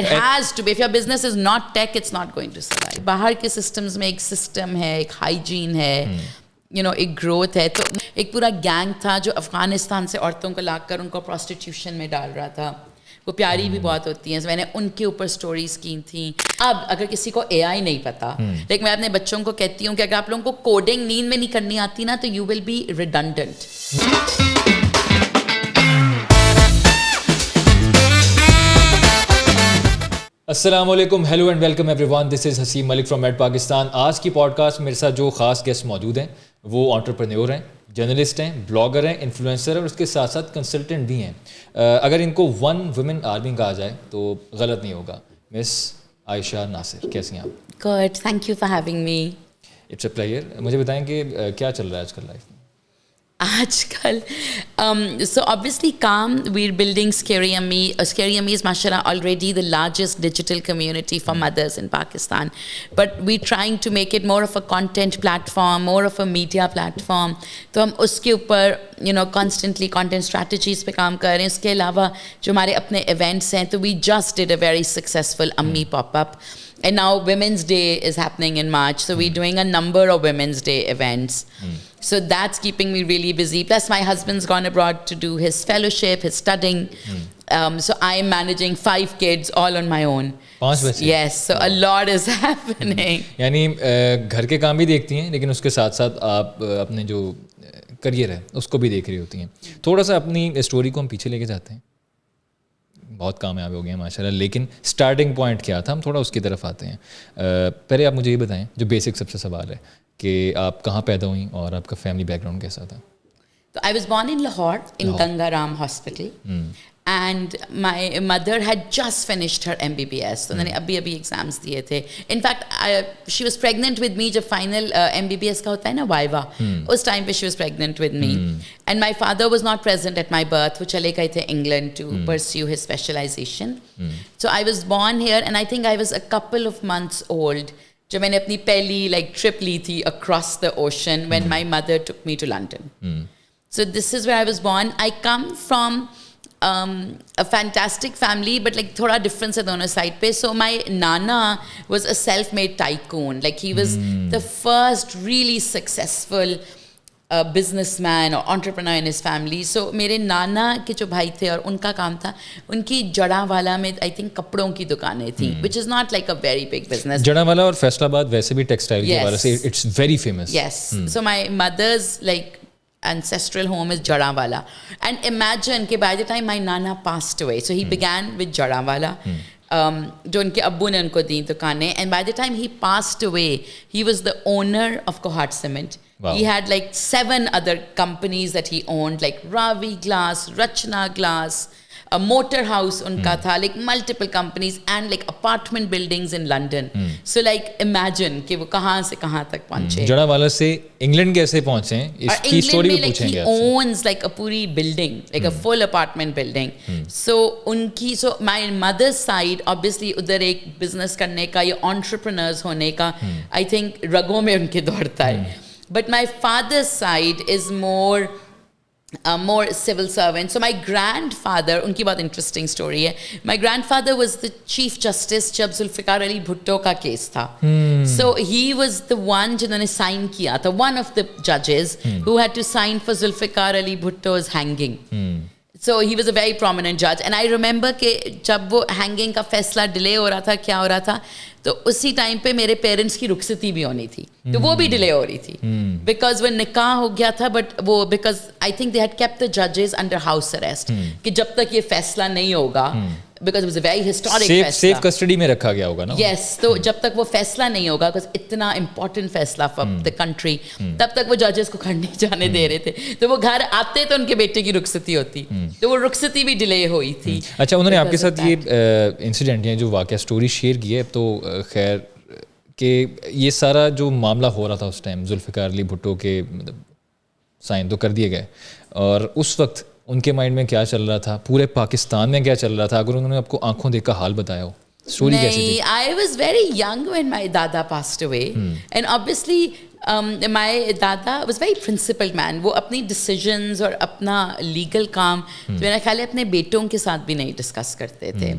It has to be. If your business is not tech, it's not going to survive. बाहर के systems में एक system है, एक hygiene है, you know, एक growth है. तो एक पूरा gang था जो अफगानिस्तान से औरतों को लाकर उनको prostitution में डाल रहा था. वो प्यारी भी बहुत होती हैं. मैंने उनके ऊपर स्टोरीज की थी. अब अगर किसी को AI नहीं पता, लेकिन मैं अपने बच्चों को कहती हूँ कि अगर आप लोगों को कोडिंग नींद में नहीं करनी आती ना, तो यू विल बी रिडंडेंट. अस्सलामुअलैकुम, hello and welcome everyone. This is Haseem Malik from एड पाकिस्तान. आज की पॉडकास्ट मेरे साथ जो ख़ास गेस्ट मौजूद हैं वो एंटरप्रेन्योर हैं, जर्नलिस्ट हैं, ब्लॉगर हैं, इन्फ्लुएंसर हैं और उसके साथ साथ कंसल्टेंट भी हैं. अगर इनको वन वुमेन आर्मी कहा जाए तो गलत नहीं होगा. मिस आयशा नासिर, कैसी हैं आप? Good, thank you for having me. It's a pleasure. मुझे बताएं कि क्या चल रहा है आजकल लाइफ में? आजकल so obviously we're building Scary Ammi. Scary Ammi is mashallah already the largest digital community for mothers in Pakistan, but we're trying to make it more of a content platform, more of a media platform. तो हम उसके ऊपर you know constantly content strategies पे काम कर रहे हैं. उसके अलावा जो हमारे अपने events हैं, तो we just did a very successful Ammi pop-up. And now Women's Day is happening in March, so we're doing a number of Women's Day events. So that's keeping me really busy. Plus my husband's gone abroad to do his fellowship, his studying. So I'm managing 5 kids all on my own. 5 बच्चे? Yes, so a lot is happening. यानी घर के काम भी देखती हैं, लेकिन उसके साथ साथ आप अपने जो करियर है उसको भी देख रही होती हैं. थोड़ा सा अपनी स्टोरी को हम पीछे लेके जाते हैं. बहुत कामयाब हो गए हैं माशाल्लाह, लेकिन स्टार्टिंग पॉइंट क्या था, हम थोड़ा उसकी तरफ आते हैं. पहले आप मुझे ये बताएं, जो बेसिक सबसे सवाल है कि आप कहाँ पैदा हुई और आपका फैमिली बैकग्राउंड कैसा था? So I was born in Lahore, in Gangaram Hospital. And my mother had just finished her MBBS. So उन्होंने अभी एग्जाम्स दिए थे. In fact, she was pregnant with me जब final MBBS का होता है ना वाइवा, उस टाइम पे she was pregnant with me. And my father was not present at my birth. वो चले गए थे England to pursue his specialization. So I was born here and I think I was a couple of months old जब मैंने अपनी पहली trip ली थी across the ocean when my mother took me to London. So this is where I was born. I come from a fantastic family, but थोड़ा difference है दोनों side पे. So my nana was a self-made tycoon. He was the first really successful businessman or entrepreneur in his family. So मेरे नाना के जो भाई थे और उनका काम था, उनकी जड़ावाला में I think कपड़ों की दुकानें थी, which is not like a very big business. Jaranwala और फैसलाबाद वैसे भी टेक्सटाइल के बारे से it's very famous. Yes. So my mother's ancestral home is Jadawala. And imagine कि by the time my nana passed away, so he began with Jadawala, जो उनके अब्बू ने उनको दी दुकानें, and by the time he passed away, he was the owner of Kohat Cement. Wow. He had 7 other companies that he owned, like Ravi Glass, Rachna Glass, a motor house उनका था, multiple companies and apartment buildings in London. So imagine कि वो कहाँ से कहाँ तक पहुँचे. जड़ावाला से इंग्लैंड कैसे पहुँचे हैं, इसकी स्टोरी भी पूछेंगे आपसे. He owns a पूरी building, a full apartment building. So my mother's side obviously उधर एक business करने का या entrepreneurs होने का I think रगों में उनके दौड़ता है. But my father's side is more civil servant. So my grandfather, उनकी बहुत interesting story है. My grandfather was the chief justice जब जुल्फ़िकार अली भुट्टो का केस था. So he was the one जिन्होंने sign किया था, one of the judges who had to sign for Zulfikar Ali भुट्टो's hanging. So he was a very prominent judge. And I remember कि जब वो hanging का फैसला delay हो रहा था, क्या हो रहा था, तो उसी टाइम पे मेरे पेरेंट्स की रुखसती भी होनी थी, तो वो भी डिले हो रही थी बिकॉज वो निकाह हो गया था. बट वो because I think they had kept the जजेस अंडर हाउस अरेस्ट कि जब तक ये फैसला नहीं होगा, because it was a very historic फैसला, सेफ कस्टडी में रखा गया होगा ना. यस, तो जब तक वो फैसला नहीं होगा, बिकॉज इतना इंपॉर्टेंट फैसला फॉर द कंट्री, तब तक वो जजेस को घर नहीं जाने दे रहे थे. तो वो घर आते तो उनके बेटे की रुखसती होती, तो वो रुखसती भी डिले हुई थी. अच्छा, उन्होंने आपके साथ ये इंसिडेंट या जो वाकया स्टोरी शेयर की है, तो खैर कि ये सारा जो मामला हो रहा था उस टाइम, जुल्फ़िकार अली भुट्टो के साइन तो कर दिए गए, और उस वक्त उनके माइंड में क्या चल रहा था, पूरे पाकिस्तान में क्या चल रहा था, अगर उन्होंने आपको आंखों देख कर हाल बताया हो, स्टोरी कैसी थी? I was very young when my dada passed away, and obviously my dada was very principled man. वो अपनी decisions और अपना legal काम तो मेरा ख्याल है अपने बेटों के साथ भी नहीं डिस्कस करते थे.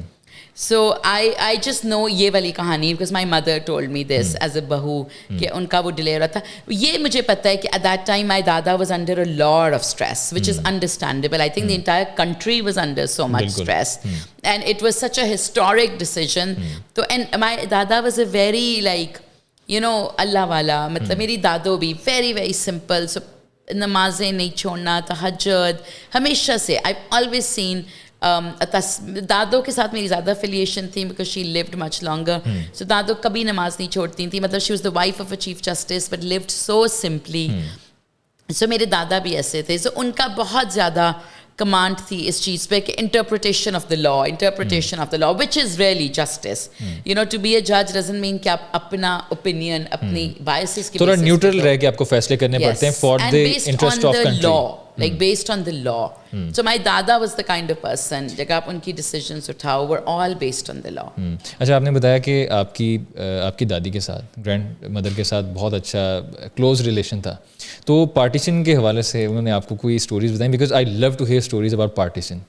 So I just know ये वाली कहानी because my mother told me this as a बहू कि उनका वो delay हो रहा था. ये मुझे पता है कि at that time my dada was under a lot of stress, which is understandable. I think the entire country was under so much stress, and it was such a historic decision. So and my dada was a very like Allah wala. मतलब मेरी दादो भी very very simple. So नमाज़ें नहीं छोड़ना, तहज्जुद हमेशा से I've always seen. दादो के साथ मेरी ज़्यादा affiliation थी because she lived much longer. So दादो कभी नमाज नहीं छोड़ती थी. मतलब she was the wife of a chief justice but lived so simply. So मेरे दादा भी ऐसे थे. So उनका बहुत ज़्यादा कमांड थी इस चीज़ पे कि interpretation of the law, which is really justice. To be a judge doesn't mean कि आप अपना opinion, अपनी biases की थोड़ा neutral रह के आपको फैसले करने पड़ते हैं for the interest of country. Law. Like based on the law. So my dada was the kind of person जब आप उनकी decisions उठाओ were all based on the law. अच्छा, आपने बताया कि आपकी दादी के साथ, ग्रैंड मदर के साथ बहुत अच्छा क्लोज रिलेशन था. तो पार्टीशन के हवाले से उन्होंने आपको कोई स्टोरीज बताई? Because I love to hear stories about partition.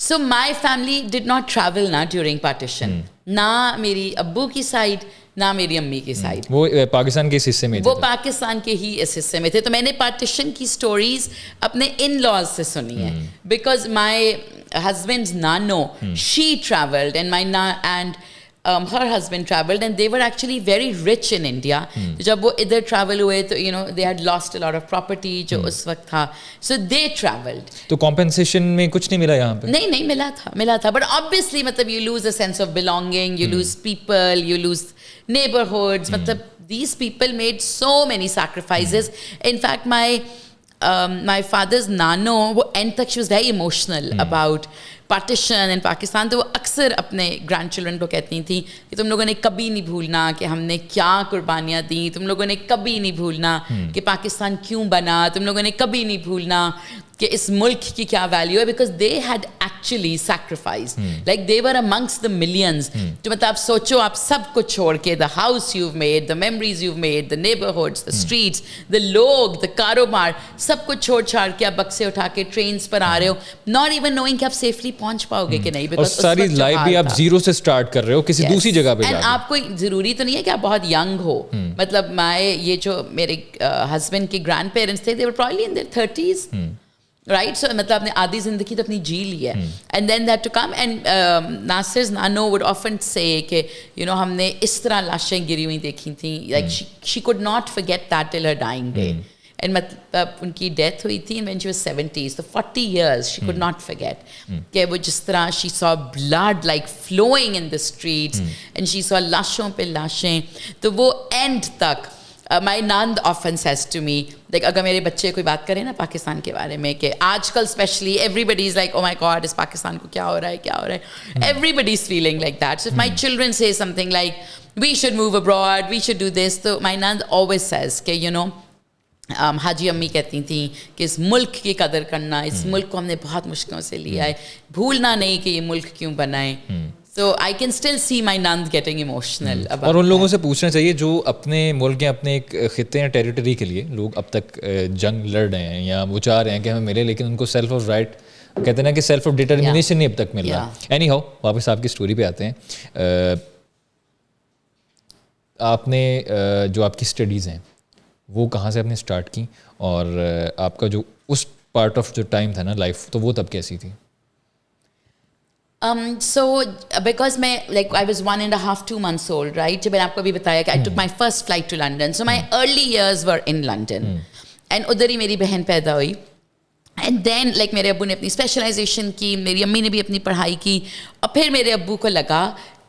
So my family did not travel ना during partition. ना मेरी अब्बू की साइड ना मेरी अम्मी की साइड. वो पाकिस्तान के इस हिस्से में थे. वो पाकिस्तान के ही इस हिस्से में थे. तो मैंने पार्टीशन की स्टोरीज अपने इन लॉज से सुनी है. बिकॉज माई हस्बैंड्स नानो she travelled and my and her husband traveled and they were actually very rich in India. जब वो इधर travel हुए तो they had lost a lot of property जो उस वक्त था. So they traveled. तो compensation में कुछ नहीं मिला यहाँ पे? नहीं मिला था. But obviously मतलब you lose a sense of belonging, you lose people, you lose neighborhoods. मतलब these people made so many sacrifices. In fact my father's nano वो end तक she was very emotional about partition in Pakistan. तो वो अक्सर अपने grand children को कहती थी कि तुम लोगों ने कभी नहीं भूलना कि हमने क्या कुर्बानियाँ दी, तुम लोगों ने कभी नहीं भूलना कि पाकिस्तान क्यों बना, तुम लोगों ने कभी नहीं भूलना कि इस मुल्क की क्या वैल्यू है. Because they had actually sacrifice, like they were amongst the millions. तो मतलब आप सोचो, आप सब कुछ छोड़ के the house you made, the memories you made, the neighbourhoods, the streets, the लोग, द कारोबार, सब कुछ छोड़ छाड़ के आप बक्से उठा के ट्रेन पर आ रहे हो, नॉट इवन नोइंग कि आप सेफली पहुंच पाओगे कि नहीं. और सारी लाइफ भी आप जीरो से स्टार्ट कर रहे हो किसी दूसरी जगह पे. एंड आपको जरूरी तो नहीं है कि आप बहुत यंग हो. मतलब ये जो मेरे हस्बैंड के ग्रैंड पेरेंट्स थे, they were probably in their 30s. Right, so मतलब आपने आधी जिंदगी तो अपनी जी ली है. And then that to come and Nasir's nano would often say कि हमने इस तरह लाशें गिरी हुई देखी थी. Like she could not forget that till her dying day. And मतलब उनकी डेथ हुई थी when she was 70s, so 40 years she could not forget कि वो जिस तरह she saw blood like flowing in the streets and she saw लाशों पे लाशें. तो वो end तक my nand often says to me, like अगर मेरे बच्चे कोई बात करें ना पाकिस्तान के बारे में कि आजकल especially everybody is like, oh my god, इस पाकिस्तान को क्या हो रहा है. Everybody is feeling like that. So if my children say something like we should move abroad, we should do this, so my nand always says कि हाजी अम्मी कहती थी कि इस मुल्क की कदर करना, इस मुल्क को हमने बहुत मुश्किलों से लिया है, भूलना नहीं कि ये मुल्क क्यों बनाए. So I can still see my nand getting emotional about और उन लोगों से पूछना चाहिए जो अपने मुल्क के अपने एक खित्ते या टेरिटरी के लिए लोग अब तक जंग लड़ रहे हैं या वो चाह रहे हैं कि हमें मिले, लेकिन उनको सेल्फ ऑफ राइट कहते हैं ना कि सेल्फ ऑफ डिटर्मिनेशन नहीं अब तक मिल रहा. एनी हाउ, वापस आपकी स्टोरी पे आते हैं. आपने जो आपकी स्टडीज़ हैं वो कहाँ से आपने स्टार्ट की और आपका जो उस पार्ट ऑफ जो टाइम था ना लाइफ, तो वो तब कैसी थी? So because I was 1.5, 2 months old, right? जब मैंने आपको अभी बताया कि I took my first flight to London. So my early years were in London. And उधर ही मेरी बहन पैदा हुई. And then मेरे अब्बू ने अपनी स्पेशलाइजेशन की, मेरी अम्मी ने भी अपनी पढ़ाई की. और फिर मेरे अब्बू को लगा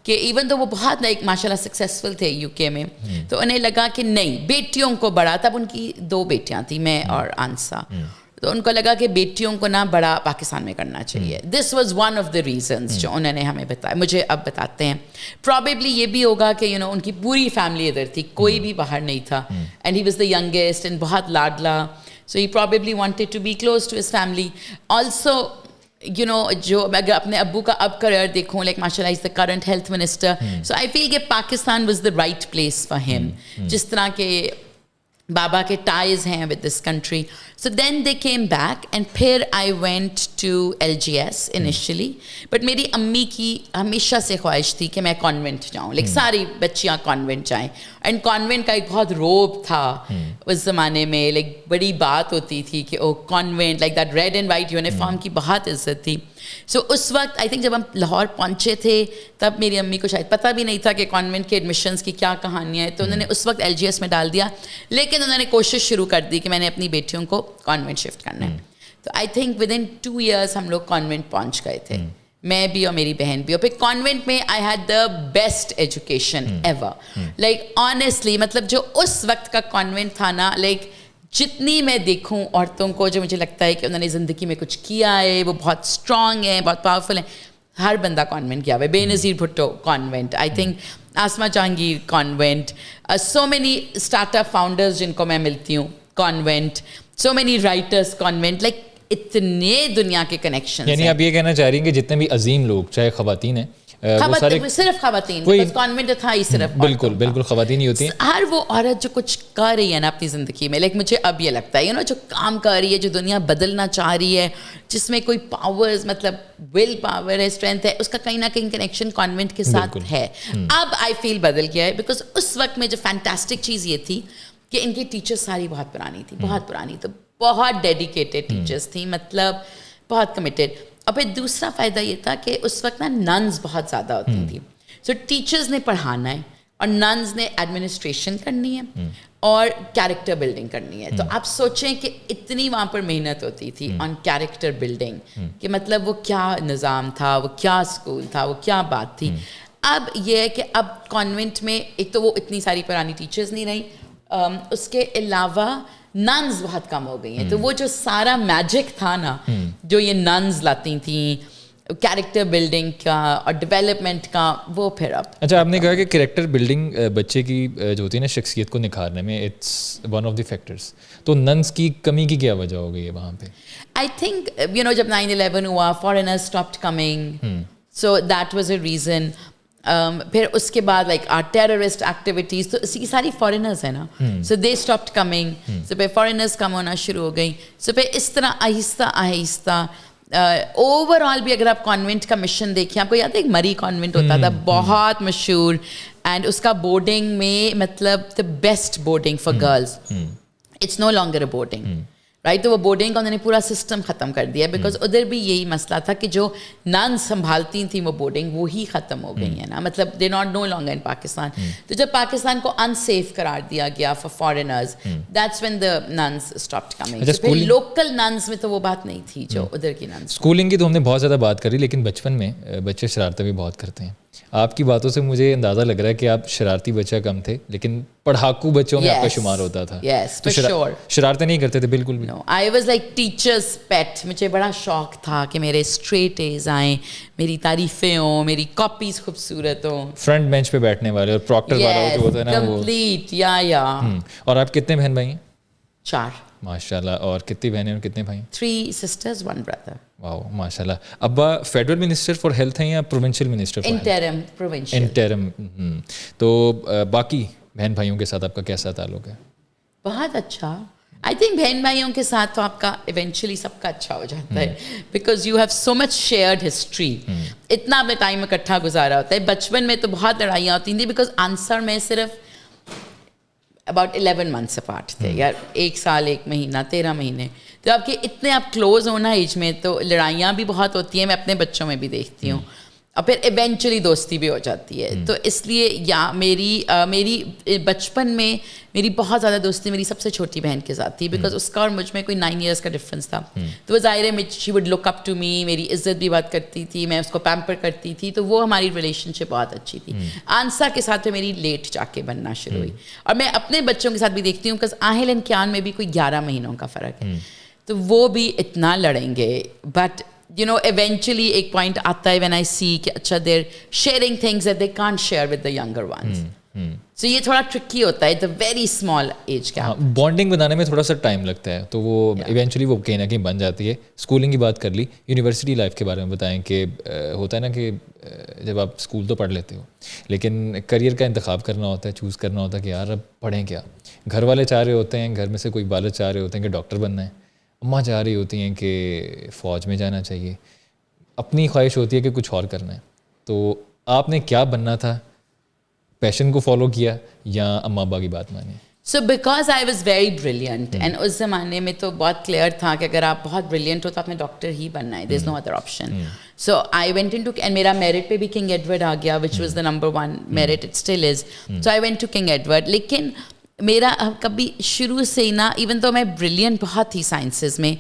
कि इवन तो वो बहुत माशाल्लाह सक्सेसफुल थे यूके में, तो उन्हें लगा कि नहीं, बेटियों को बड़ा, तब उनकी 2 बेटियां थी, मैं और आंसा. तो उनको लगा कि बेटियों को ना बड़ा पाकिस्तान में करना चाहिए. This was one of the reasons जो उन्होंने हमें बताया, मुझे अब बताते हैं. प्रॉबेबली ये भी होगा कि उनकी पूरी फैमिली इधर थी, कोई भी बाहर नहीं था. And he was the youngest and बहुत लाडला, so he probably wanted to be close to his family. Also जो अगर अपने अब्बू का अब करियर देखूँ, माशाल्लाह is the current health minister. So I feel कि Pakistan was the right place for him. जिस तरह के Baba ke ties hain with this country. So then they came back and फिर I went to LGS initially. But मेरी अम्मी की हमेशा से ख्वाहिश थी कि मैं कॉन्वेंट जाऊँ, like सारी बच्चियाँ कॉन्वेंट जाएँ. एंड कॉन्वेंट का एक बहुत रोब था उस ज़माने में, like बड़ी बात होती थी कि oh convent, like that red and white uniform की बहुत इज्जत थी. सो उस वक्त आई थिंक जब हम लाहौर पहुँचे थे तब मेरी अम्मी को शायद पता भी नहीं था कि कॉन्वेंट के एडमिशन्स की क्या कहानियाँ है, तो उन्होंने उस वक्त LGS में डाल दिया. लेकिन उन्होंने कोशिश शुरू कर दी कि मैंने अपनी बेटियों को कॉन्वेंट शिफ्ट करना है. तो I think with in 2 years हम लोग कॉन्वेंट पहुँच गए थे, मैं भी और मेरी बहन भी. और फिर कॉन्वेंट में I had the best education ever, like honestly. मतलब जो उस वक्त का कॉन्वेंट था ना, लाइक जितनी मैं देखूं औरतों को जो मुझे लगता है कि उन्होंने ज़िंदगी में कुछ किया है, वो बहुत स्ट्रॉन्ग है, बहुत पावरफुल है, हर बंदा कॉन्वेंट गया हुआ है. Benazir Bhutto convent, I think Asma Jahangir convent, so many startup founders जिनको मैं मिलती हूँ convent, so many writers convent, like इतने दुनिया के कनेक्शन. यानी आप ये कहना चाह रही हैं कि जितने भी अजीम लोग, चाहे ख़वातीन हैं, वो सारे सिर्फ ख़वातीन, कॉन्वेंट था ही सिर्फ. बिल्कुल बिल्कुल ख़वातीन ही होती हैं. हर वो औरत जो कुछ कर रही है ना अपनी ज़िंदगी में, लाइक मुझे अब ये लगता है, जो काम कर रही है, जो दुनिया बदलना चाह रही है, जिसमें कोई पावर्स, मतलब विल पावर है, स्ट्रेंथ है, उसका कहीं ना कहीं कनेक्शन कॉन्वेंट के साथ है. अब आई फील बदल गया है, बिकॉज उस वक्त में जो फैंटास्टिक चीज़ ये थी कि इनकी टीचर्स सारी बहुत पुरानी थी, बहुत पुरानी, तो बहुत डेडिकेटेड टीचर्स थी, मतलब बहुत कमिटेड. और फिर दूसरा फ़ायदा ये था कि उस वक्त ना नन्स बहुत ज़्यादा होती थी. सो टीचर्स ने पढ़ाना है और नन्स ने एडमिनिस्ट्रेशन करनी है और कैरेक्टर बिल्डिंग करनी है. तो आप सोचें कि इतनी वहाँ पर मेहनत होती थी ऑन कैरेक्टर बिल्डिंग, कि मतलब वो क्या निज़ाम था, वो क्या स्कूल था, वो क्या बात थी. अब ये है कि अब कॉन्वेंट में एक तो वो इतनी सारी पुरानी टीचर्स नहीं रही, उसके अलावा नन्स बहुत कम हो गई हैं. तो वो जो सारा मैजिक था ना, जो ये नन्स लाती थी कैरेक्टर बिल्डिंग का और डेवलपमेंट का, वो फिर अब. अच्छा, आपने कहा कि कैरेक्टर बिल्डिंग बच्चे की जो होती है ना शख्सियत को निखारने में, it's one of the factors. तो नन्स की कमी की क्या वजह हो गई है वहाँ पे? आई थिंक जब 9/11 हुआ, foreigners stopped coming, so that was a reason. फिर उसके बाद लाइक आर टेररिस्ट एक्टिविटीज़, तो इसकी सारी फॉरेनर्स है ना, सो दे स्टॉप्ड कमिंग. सो फिर फॉरेनर्स कम होना शुरू हो गई. सो फिर इस तरह आहिस्ता आहिस्ता ओवरऑल भी अगर आप कॉन्वेंट का मिशन देखें, आपको याद है एक मरी कॉन्वेंट होता था, बहुत मशहूर, एंड उसका बोर्डिंग में मतलब the best boarding for girls. It's no longer a boarding, right. तो वो बोर्डिंग का उन्होंने पूरा सिस्टम ख़त्म कर दिया, बिकॉज उधर भी यही मसला था कि जो नन संभालती थी वो बोर्डिंग, वो ही ख़त्म हो गई है ना, मतलब they not know longer in Pakistan. तो जब पाकिस्तान को अनसेफ करार दिया गया for foreigners, that's when the nuns stopped coming. फिर लोकल नन्स में तो वो बात नहीं थी जो उधर की नन्स. स्कूलिंग की तो हमने बहुत ज़्यादा बात करी, लेकिन बचपन में बच्चे शरारतें भी बहुत करते हैं. आपकी बातों से मुझे अंदाज़ा लग रहा है कि आप शरारती बच्चा कम थे, लेकिन पढ़ाकू बच्चों में आपका शुमार होता था. Yes, for sure. शरारतें नहीं करते थे बिल्कुल भी? No, I was like teacher's pet. मुझे बड़ा शौक था कि मेरे स्ट्रेट एज आएँ, मेरी तारीफें हों, मेरी कॉपीज खूबसूरत हों. फ्रंट बेंच पे बैठने वाले और प्रॉक्टर वाला जो होता है ना, वो कंप्लीट. या और आप कितने बहन भाई हैं? 4. माशाल्लाह. और कितनी बहनें और कितने भाई? 3 sisters, 1 brother. वाओ, माशाल्लाह. अब्बा फेडरल मिनिस्टर फॉर हेल्थ हैं या provincial minister? Interim, provincial. Interim. तो बाकी बहन भाइयों के साथ आपका कैसा ताल्लुक है? बहुत अच्छा. आई थिंक बहन भाइयों के साथ तो आपका इवेंचुअली सबका अच्छा हो जाता है, because you have so much shared history. इतना आपने टाइम इकट्ठा गुजारा होता है. बचपन में तो बहुत लड़ाइयाँ होती थी, बिकॉज आंसर में सिर्फ अबाउट 11 months अपार्ट थे, यार 1 साल 1 महीना 13 महीने. तो आपके इतने आप क्लोज होना एज में, तो लड़ाइयाँ भी बहुत होती हैं. मैं अपने बच्चों में भी देखती हूँ. और फिर इवेंचुअली दोस्ती भी हो जाती है. तो इसलिए या मेरी बचपन में मेरी बहुत ज़्यादा दोस्ती मेरी सबसे छोटी बहन के साथ थी, बिकॉज उसका और मुझ में कोई 9 years का डिफरेंस था. तो वो ज़ाहिर है she would look up to me, मेरी इज्जत भी बात करती थी, मैं उसको पैम्पर करती थी. तो वो हमारी रिलेशनशिप बहुत अच्छी थी. आंसा के साथ मेरी लेट जाके बनना शुरू हुई. और मैं अपने बच्चों के साथ भी देखती हूँ, बिकॉज आहिल एंड कियान में भी कोई 11 महीनों का फ़र्क है. तो वो भी इतना लड़ेंगे, बट eventually एक point आता है when I see कि अच्छा they're sharing things that they can't share with the younger ones. सो ये थोड़ा ट्रिकी होता है, it's a very small age gap. Bonding बनाने में थोड़ा सा टाइम लगता है, तो वो इवेंचुअली वो कहीं ना कहीं बन जाती है. स्कूलिंग की बात कर ली, यूनिवर्सिटी लाइफ के बारे में बताएं कि होता है ना कि जब आप स्कूल तो पढ़ लेते हो लेकिन करियर का इंतखाब करना होता है, चूज़ करना होता है कि यार अब पढ़ें क्या. घर वाले चाह रहे होते हैं, घर में से कोई वाले चाह रहे होते हैं कि डॉक्टर बनना है, अम्मा चाह रही होती हैं कि फ़ौज में जाना चाहिए, अपनी ख्वाहिश होती है कि कुछ और करना है. तो आपने क्या बनना था, पैशन को फॉलो किया या अम्मा अब्बा की बात मानी? So because I was very brilliant and उस ज़माने में तो बहुत क्लियर था कि अगर आप बहुत ब्रिलियंट हो तो आपने डॉक्टर ही बनना है, there is no other option. So I went into, and मेरा मेरिट पे भी किंग एडवर्ड आ गया which was the number 1 merit, it still is. So I went to King Edward. लेकिन मेरा कभी शुरू से ही ना, इवन तो मैं ब्रिलियंट बहुत थी साइंसेस में,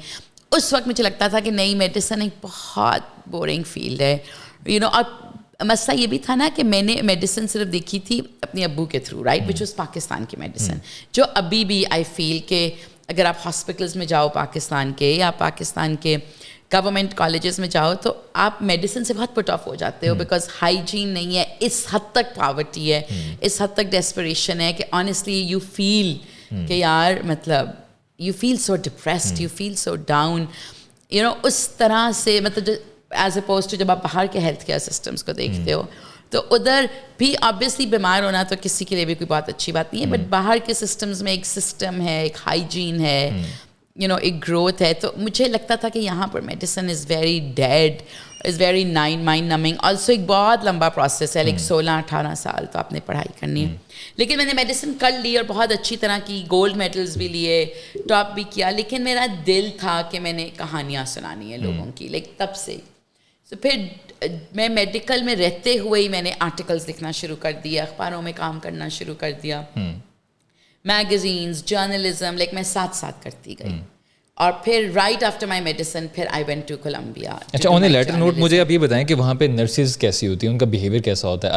उस वक्त मुझे लगता था कि नहीं, मेडिसिन एक बहुत बोरिंग फील्ड है, यू नो. और मसला ये भी था ना कि मैंने मेडिसिन सिर्फ देखी थी अपने अब्बू के through, right, which was Pakistan की मेडिसिन, जो अभी भी आई फील कि अगर आप हॉस्पिटल्स में जाओ पाकिस्तान के, या पाकिस्तान के गवर्नमेंट कॉलेजेस में जाओ, तो आप मेडिसिन से बहुत पुट ऑफ हो जाते हो, बिकॉज हाइजीन नहीं है, इस हद तक पॉवर्टी है, इस हद तक डेस्परेशन है कि ऑनेस्टली यू फील कि यार मतलब you feel so depressed, you feel so down, you know. उस तरह से मतलब एज अपोज टू जब आप बाहर के हेल्थ केयर सिस्टम्स को देखते हो, तो उधर भी ऑब्वियसली बीमार होना तो किसी के लिए भी कोई बहुत अच्छी बात नहीं है, बट बाहर के सिस्टम्स में एक सिस्टम है, एक हाइजीन है, यू नो, एक ग्रोथ है. तो मुझे लगता था कि यहाँ पर medicine is very dead, is very mind numbing. Also एक बहुत लंबा प्रोसेस है, लाइक 16-18 साल तो आपने पढ़ाई करनी है. लेकिन मैंने मेडिसिन कर ली और बहुत अच्छी तरह की, गोल्ड मेडल्स भी लिए, टॉप भी किया. लेकिन मेरा दिल था कि मैंने कहानियाँ सुनानी है लोगों की, लाइक तब से. तो फिर मैं मेडिकल में रहते हुए ही मैंने आर्टिकल्स लिखना शुरू कर दिया, अखबारों में काम करना शुरू कर दिया, मैगजीन्स, जर्नलिज्म, लाइक मैं साथ करती गई. और फिर राइट आफ्टर माई मेडिसिन फिर आई वेंट टू कोलम्बिया. अच्छा, ऑन ए लेटर नोट मुझे आप ये बताएं कि वहाँ पे नर्सेज कैसी होती हैं, उनका बिहेवियर कैसा होता है?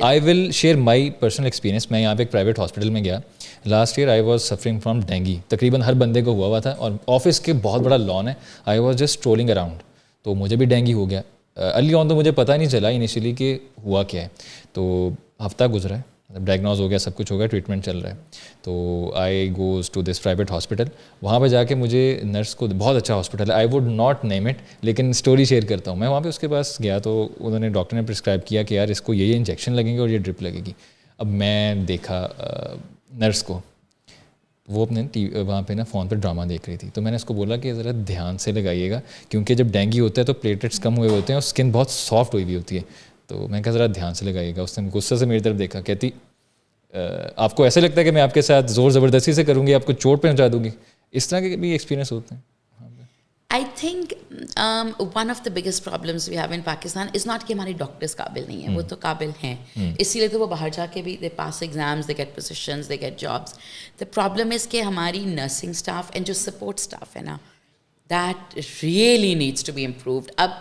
I will share my personal experience. मैं यहाँ पे एक प्राइवेट हॉस्पिटल में गया last year. I was suffering from dinghy, तकरीबन हर बंदे को हुआ था, और ऑफिस के बहुत बड़ा लॉन है. I was just strolling around, तो मुझे भी डेंगी हो गया. अर्ली ऑन तो मुझे पता नहीं चला इनिशियली कि हुआ क्या है. तो हफ्ता गुजरा है, मतलब डायग्नोज हो गया, सब कुछ हो गया, ट्रीटमेंट चल रहा है. तो I goes to this private hospital. वहाँ पे जाके मुझे नर्स को, बहुत अच्छा हॉस्पिटल है, I would not name it, लेकिन स्टोरी शेयर करता हूँ. मैं वहाँ पे उसके पास गया तो उन्होंने, डॉक्टर ने प्रिस्क्राइब किया कि यार इसको ये इंजेक्शन लगेंगे और ये ड्रिप लगेगी. अब मैं देखा नर्स को, वो अपने वहाँ पे ना फ़ोन पे ड्रामा देख रही थी. तो मैंने उसको बोला कि ज़रा ध्यान से लगाइएगा, क्योंकि जब डेंगी होता है तो प्लेटलेट्स कम हुए होते हैं और स्किन बहुत सॉफ्ट हुई हुई होती है. तो मैं कहा ज़रा ध्यान से लगाइएगा. उसने गुस्से से मेरी तरफ देखा, कहती आपको ऐसे लगता है कि मैं आपके साथ ज़ोर ज़बरदस्ती से करूँगी, आपको चोट पहुँचा दूँगी? इस तरह के भी एक्सपीरियंस होते हैं. I think one of the biggest problems we have in Pakistan is not कि हमारे डॉक्टर्स काबिल नहीं हैं, वो तो काबिल हैं, इसीलिए तो वो बाहर जाके भी they pass exams, they get positions, they get jobs. The problem is कि हमारी nursing staff and जो support staff है ना, that really needs to be improved. अब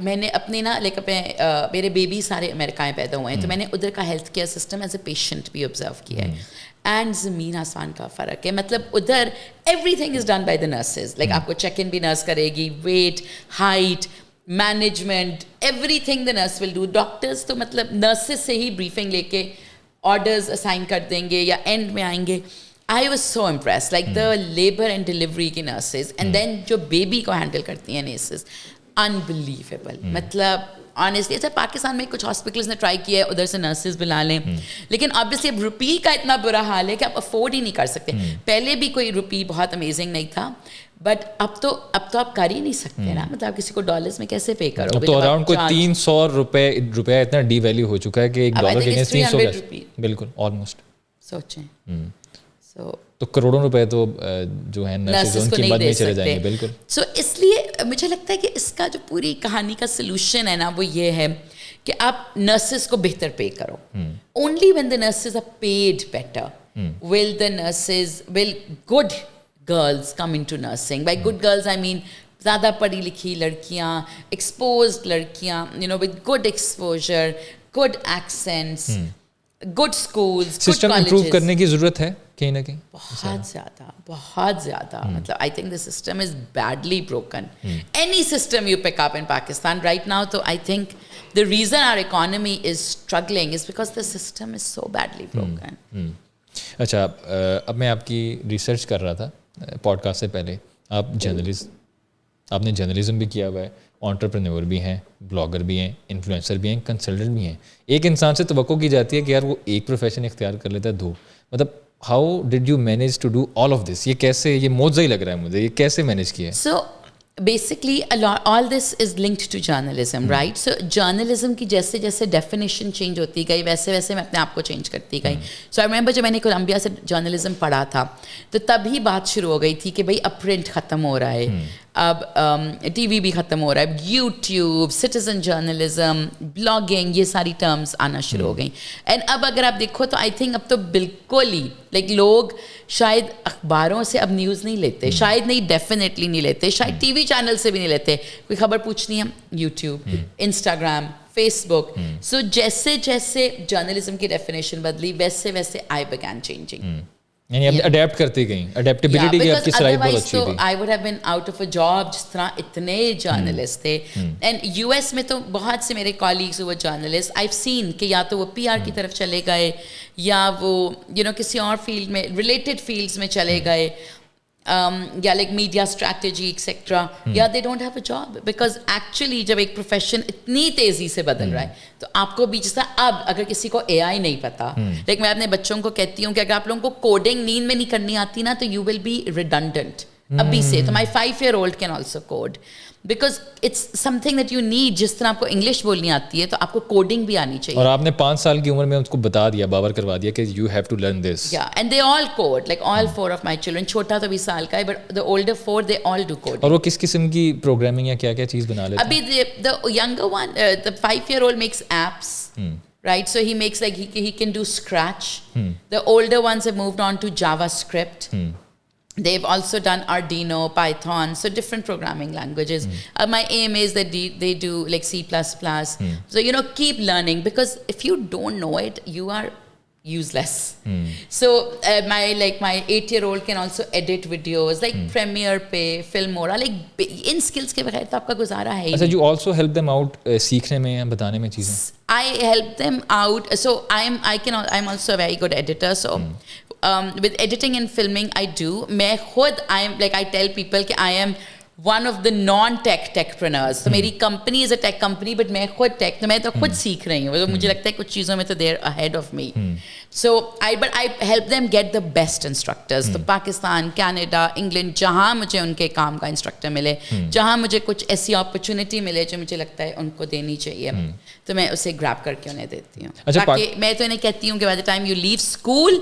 मैंने अपने ना लाइक अपने मेरे बेबी सारे अमेरिका में पैदा हुए हैं, तो मैंने उधर का health care system as a patient भी ऑब्जर्व किया है. एंड ज़मीन आसमान का फ़र्क है. मतलब उधर everything is done by the nurses, like आपको चेक इन भी नर्स करेगी, weight, height, management, everything the nurse will do. Doctors तो मतलब नर्सेज से ही ब्रीफिंग लेके ऑर्डर्स असाइन कर देंगे या एंड में आएंगे. I was so impress, like the labour and delivery की नर्सेज, एंड देन जो बेबी को हैंडल करती हैं नर्सेज, अनबिलीवेबल. मतलब ऑनेस्टली, अच्छा पाकिस्तान में कुछ हॉस्पिटल्स ने ट्राई किया है उधर से नर्सेज बुला लें, लेकिन ऑब्वियसली अब रुपी का इतना बुरा हाल है कि आप अफोर्ड ही नहीं कर सकते. पहले भी कोई रुपी बहुत अमेजिंग नहीं था, बट अब तो आप कर ही नहीं सकते ना. मतलब आप किसी को डॉलर्स में कैसे पे करो? तो अराउंड कोई 300 रुपया इतना डी वैल्यू हो चुका है कि एक डॉलर के अगेंस्ट 300 रुपये, बिल्कुल ऑलमोस्ट. सोचें तो करोड़ों रुपए तो जो है नर्सेज उनकी मद में चले जाएंगे. बिल्कुल. सो इसलिए मुझे लगता है कि इसका जो पूरी कहानी का सोल्यूशन है ना, वो ये है कि आप नर्सेज को बेहतर पे करो. Only when the nurses are paid better will good girls come into nursing. By good girls I mean ज़्यादा पढ़ी लिखी लड़कियाँ, एक्सपोज्ड लड़कियाँ, you know, with good exposure, good accents, good schools, good system colleges. Improve करने की ज़रूरत है कहीं ना कहीं. बहुत ज़्यादा मतलब I think the system is badly broken. Any system you pick up in Pakistan right now, so I think the reason our economy is struggling is because the system is so badly broken. अच्छा, अब मैं आपकी research कर रहा था podcast से पहले. आप जर्नलिस्ट, आपने जर्नलिज्म भी किया हुआ है, एंटरप्रेन्योर भी हैं, ब्लॉगर भी हैं, इन्फ्लुएंसर भी हैं, कंसल्टेंट भी हैं. एक इंसान से तवक्को की जाती है कि यार वो एक प्रोफेशन इख्तियार कर लेता है, दो. मतलब how did you manage to do all of this? ये कैसे, ये मौजा ही लग रहा है मुझे, ये कैसे मैनेज किया है? So basically all this is linked to journalism, right? So journalism की जैसे जैसे definition change होती गई वैसे वैसे मैं अपने आप को change करती गई. So I remember जब मैंने कोलंबिया से journalism पढ़ा था तो तभी बात शुरू हो गई थी कि भाई अब print ख़त्म हो रहा है, अब TV भी ख़त्म हो रहा है, YouTube, citizen journalism, blogging, ये सारी terms आना शुरू हो गई. And अब अगर आप देखो तो I think अब तो बिल्कुल ही like लोग शायद अखबारों से अब न्यूज़ नहीं लेते, शायद नहीं, डेफिनेटली नहीं लेते, शायद टीवी चैनल से भी नहीं लेते. कोई खबर पूछनी है यूट्यूब, इंस्टाग्राम, फेसबुक. सो जैसे जैसे जर्नलिज्म की डेफिनेशन बदली वैसे वैसे आई बिगैन चेंजिंग. यानी आप अडेप्ट करते गई, अडेप्टेबिलिटी की आपकी स्लाइड बहुत अच्छी थी. I would have been out of a job जिस तरह इतने जर्नलिस्ट थे. एंड यूएस में तो बहुत से मेरे कॉलीग्स हुए जर्नलिस्ट आई हैव सीन कि या तो वो पीआर की तरफ चले गए या वो किसी और फील्ड में, रिलेटेड फील्ड्स में चले गए, या लाइक मीडिया स्ट्रैटेजी एक्सेट्रा, या they don't have a job. Because actually जब एक प्रोफेशन इतनी तेज़ी से बदल रहा है तो आपको भी जैसा अब अगर किसी को AI नहीं पता, लाइक मैं अपने बच्चों को कहती हूँ कि अगर आप लोगों को कोडिंग नींद में नहीं करनी आती ना तो यू विल बी रिडंडेंट अभी से. तो माई 5-year-old can also code because it's something that you need. जिस तरह आपको इंग्लिश बोलनी आती है तो आपको कोडिंग भी आनी चाहिए. और आपने 5 साल की उम्र में उसको बता दिया, बावर करवा दिया कि you have to learn this. Yeah and they all code, like all 4 of my children. छोटा तो 20 साल का है but the older 4 they all do code. और वो किस किस्म की प्रोग्रामिंग या क्या क्या चीज़ बना लेते हैं? अभी the younger one, the 5-year-old makes apps, right? So he makes like he can do Scratch. The older ones have moved on to JavaScript. They've also done Arduino, Python, so different programming languages. My aim is that they do like C++. So keep learning, because if you don't know it, you are useless. So my 8-year-old can also edit videos like Premiere पे, Filmora, like इन skills के बगैर तो आपका गुजारा है ही. अच्छा, you also help them out सीखने में या बताने में चीज़ें? I help them out. So I'm also a very good editor. So with editing and filming, I do. मैं खुद I tell people कि I am one of the non-tech techpreneurs. तो मेरी company is a tech company, but मैं खुद tech, तो मैं तो खुद सीख रही हूँ. तो मुझे लगता है कुछ चीज़ों में तो they're ahead of me. So I help them get the best instructors. तो पाकिस्तान, कनाडा, इंग्लैंड, जहाँ मुझे उनके काम का इंस्ट्रक्टर मिले, जहाँ मुझे कुछ ऐसी अपॉर्चुनिटी मिले जो मुझे लगता है उनको देनी चाहिए, तो मैं उसे ग्रैब करके उन्हें देती हूँ. बाकी मैं तो इन्हें कहती हूँ कि by the time you leave school,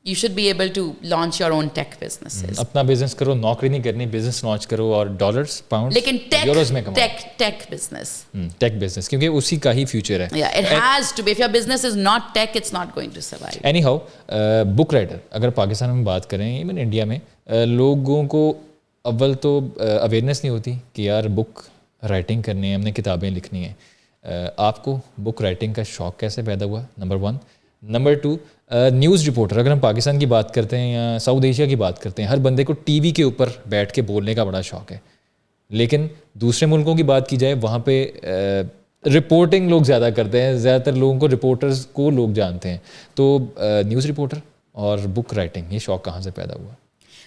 you should be able to launch your own tech businesses. अपना बिजनेस करो, नौकरी नहीं करनी, बिजनेस लॉन्च करो और डॉलर्स, पाउंड्स, लेकिन यूरोस में कमाओ. tech business. टेक बिजनेस, क्योंकि उसी का ही फ्यूचर है. Yeah, it has to be. If your business is not tech, it's not going to survive. Anyhow, book writer, अगर पाकिस्तान में बात करें, इवन इंडिया में, लोगों को अव्वल तो अवेयरनेस नहीं होती कि यार बुक राइटिंग करनी है, हमने किताबें लिखनी है. आपको बुक राइटिंग का शौक़ कैसे पैदा हुआ? नंबर 1. नंबर 2, न्यूज़ रिपोर्टर, अगर हम पाकिस्तान की बात करते हैं या साउथ एशिया की बात करते हैं, हर बंदे को टीवी के ऊपर बैठ के बोलने का बड़ा शौक़ है. लेकिन दूसरे मुल्कों की बात की जाए, वहाँ पे रिपोर्टिंग लोग ज़्यादा करते हैं, ज़्यादातर लोगों को, रिपोर्टर्स को लोग जानते हैं. तो न्यूज़ रिपोर्टर और बुक राइटिंग, ये शौक़ कहाँ से पैदा हुआ?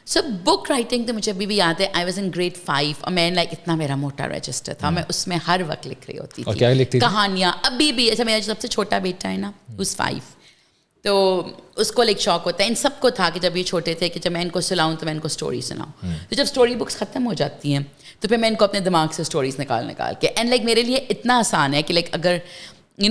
So बुक राइटिंग तो मुझे अभी भी याद है. आई वॉज इन grade 5 और मैं इतना मेरा मोटा रजिस्टर था, मैं उसमें हर वक्त लिख रही होती थी. और क्या लिखती थी? कहानियाँ. अभी भी. अच्छा, मेरा जो सबसे छोटा बेटा है ना, who's 5, तो उसको शौक होता है. इन सबको था कि जब ये छोटे थे कि जब मैं इनको सुनाऊँ तो मैं इनको स्टोरी सुनाऊँ. तो जब स्टोरी बुक्स ख़त्म हो जाती हैं तो फिर मैं इनको अपने दिमाग से स्टोरीज निकाल के, एंड मेरे लिए इतना आसान है कि अगर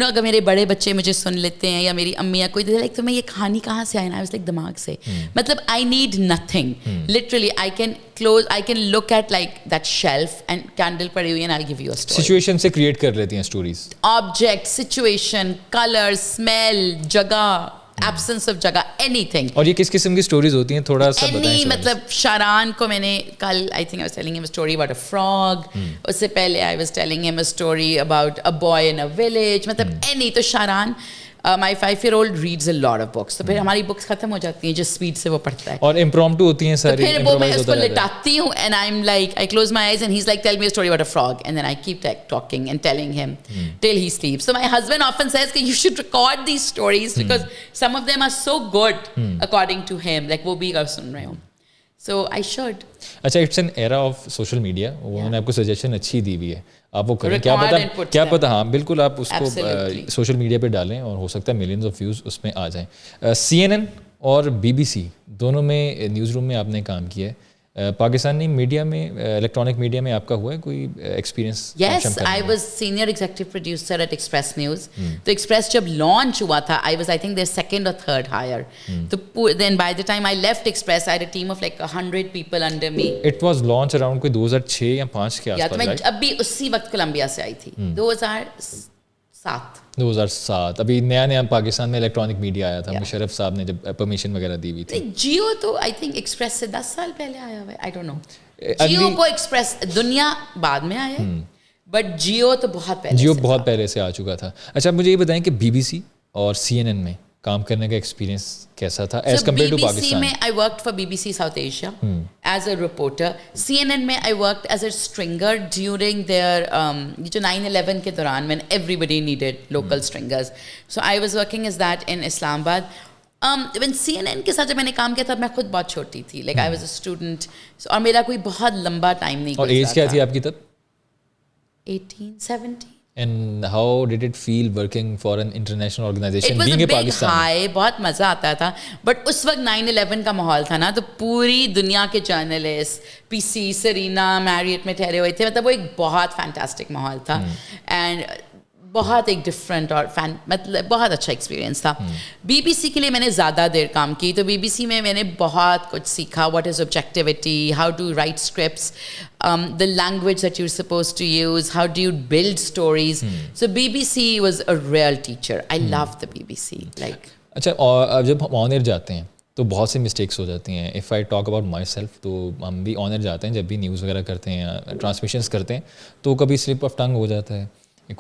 अगर मेरे बड़े बच्चे मुझे सुन लेते हैं या मेरी अम्मी या कोई, तो मैं ये कहानी कहाँ से आई ना, दिमाग से. मतलब I need nothing, literally I can look at that shelf and candle पड़ी हुई and I give you a story. Situation से क्रिएट कर लेती हैं stories. Object, situation, colour, smell, जगह, एब्सेंस ऑफ जगह, एनीथिंग. और ये किस किस्म की स्टोरीज होती हैं, थोड़ा सा बताएं. मतलब शारान को मैंने कल, आई think I was telling him a story about a frog. उससे पहले I was telling him a story about a boy in a village. मतलब एनी. तो शारान माई 5-year-old reads a lot of books, तो फिर हमारी बुक्स खत्म हो जाती हैं जिस स्पीड से वो पढ़ता है, और इम्प्रॉम्प्टू होती हैं सारी, तो फिर वो मैं उसको लिटाती हूँ and I am like I close my eyes and he is like tell me a story about a frog and then I keep talking and telling him till he sleeps. So my husband often says कि you should record these stories because some of them are so good according to him, like वो भी सुन रहे हो. So I should. अच्छा, it's an era of social media, उन्होंने आपको suggestion अच्छी दी हुई है, आप वो करें, क्या पता हाँ बिल्कुल आप उसको सोशल मीडिया पे डालें और हो सकता है मिलियंस ऑफ व्यूज़ उसमें आ जाएं. CNN और BBC दोनों में न्यूज़ रूम में आपने काम किया है. पाकिस्तानी मीडिया में, इलेक्ट्रॉनिक मीडिया में आपका हुआ है कोई experience? Yes, I was senior executive producer at Express News. तो एक्सप्रेस जब लॉन्च हुआ था, I was I think their second और थर्ड हायर. तो then by the time I left Express I had a team of like 100 people under me. It was launch around कोई 2006 या 5 के आसपास. मैं अभी उसी वक्त कोलंबिया से आई थी, 2007. अभी नया पाकिस्तान में इलेक्ट्रॉनिक मीडिया आया था, मुशर्रफ साहब ने जब परमिशन वगैरह दी हुई थी. जियो तो आई थिंक एक्सप्रेस से 10 साल पहले आया हुआ है, आई डोंट नो. जियो को एक्सप्रेस दुनिया बाद में आया, बट जियो तो बहुत पहले से आ चुका था. अच्छा, मुझे ये बताएं कि BBC और CNN में काम करने का एक्सपीरियंस कैसा था एज कम्पेयर टू पाकिस्तान? में I worked for BBC south Asia as a reporter. CNN में I worked as a stringer during there जो 9/11 के दौरान when everybody needed local stringers. So I was working as that in Islamabad. When CNN के साथ जब मैंने काम किया तब मैं खुद बहुत छोटी थी, like I was a student, और मेरा कोई बहुत लंबा टाइम नहीं. और एज क्या थी आपकी तब? 18-17. And how did it feel working for an international organization? It was a big high, बहुत मज़ा आता था. बट उस वक्त 9/11 का माहौल था ना, तो पूरी दुनिया के जर्नलिस्ट PC, सरीना, मैरियट में ठहरे हुए थे. मतलब वो एक बहुत फैंटास्टिक माहौल था एंड बहुत एक डिफरेंट और मतलब बहुत अच्छा एक्सपीरियंस था. BBC के लिए मैंने ज़्यादा देर काम की, तो BBC में मैंने बहुत कुछ सीखा. What is objectivity, how to write scripts, the language that you're supposed to use, how do you build stories. So BBC was a real teacher. I loved the BBC. Like. अच्छा, और जब हम on air जाते हैं तो बहुत सी mistakes हो जाती हैं. If I talk about my self, तो हम भी ऑन एयर जाते हैं, जब भी न्यूज़ वगैरह करते हैं या ट्रांसमिशंस करते हैं, तो कभी स्लिप ऑफ टंग हो जाता है,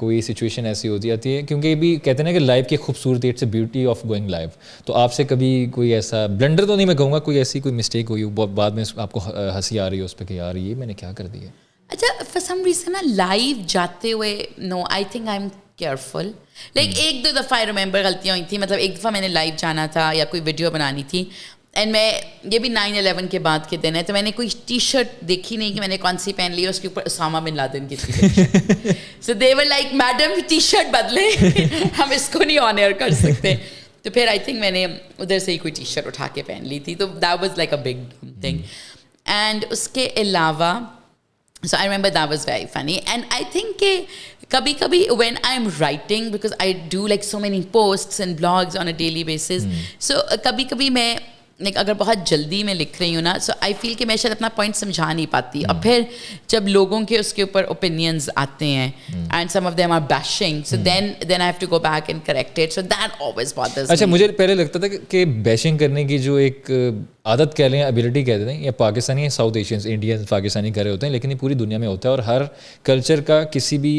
कोई सिचुएशन ऐसी होती जाती है, क्योंकि भी कहते हैं ना कि लाइव की खूबसूरती, its beauty of going live. तो आपसे कभी कोई ऐसा ब्लंडर तो नहीं मैं कहूँगा, कोई ऐसी कोई मिस्टेक हुई हो बाद में आपको हंसी आ रही हो उस पर कि यार ये मैंने क्या कर दिया? अच्छा, फॉर सम रीज़न ना लाइव जाते हुए no, I think I am careful. Like 1-2 दफ़ा आई रिमेंबर गलतियाँ हुई थी. मतलब एक दफ़ा मैंने लाइव जाना था या कोई वीडियो बनानी थी, एंड मैं ये भी 9/11 के बाद के दिन है, तो मैंने कोई T-shirt देखी नहीं कि मैंने कौन सी पहन ली, उसके ऊपर उसामा बिन लादेन की थी. सो दे वर लाइक मैडम T-shirt बदले, हम इसको नहीं ऑन एयर कर सकते. तो फिर आई थिंक मैंने उधर से ही कोई T-shirt उठा के पहन ली थी. तो that was like a big thing. And उसके अलावा so I remember that was very funny. And I think kabhi kabhi when I'm writing, because I do like so many posts and blogs on a daily basis, so kabhi kabhi मैं like अगर बहुत जल्दी मैं लिख रही हूँ ना, so I feel कि मैं शायद अपना point समझा नहीं पाती. और फिर जब लोगों के उसके ऊपर opinions आते हैं and some of them are bashing, so then I have to go back and correct it, so that always bothers me. अच्छा, मुझे पहले लगता था कि bashing करने की जो एक आदत कह लें, एबिलिटी कह देते हैं, या पाकिस्तानी या साउथ एशियंस, इंडियन पाकिस्तानी कर रहे होते हैं, लेकिन ये पूरी दुनिया में होता है. और हर कल्चर का किसी भी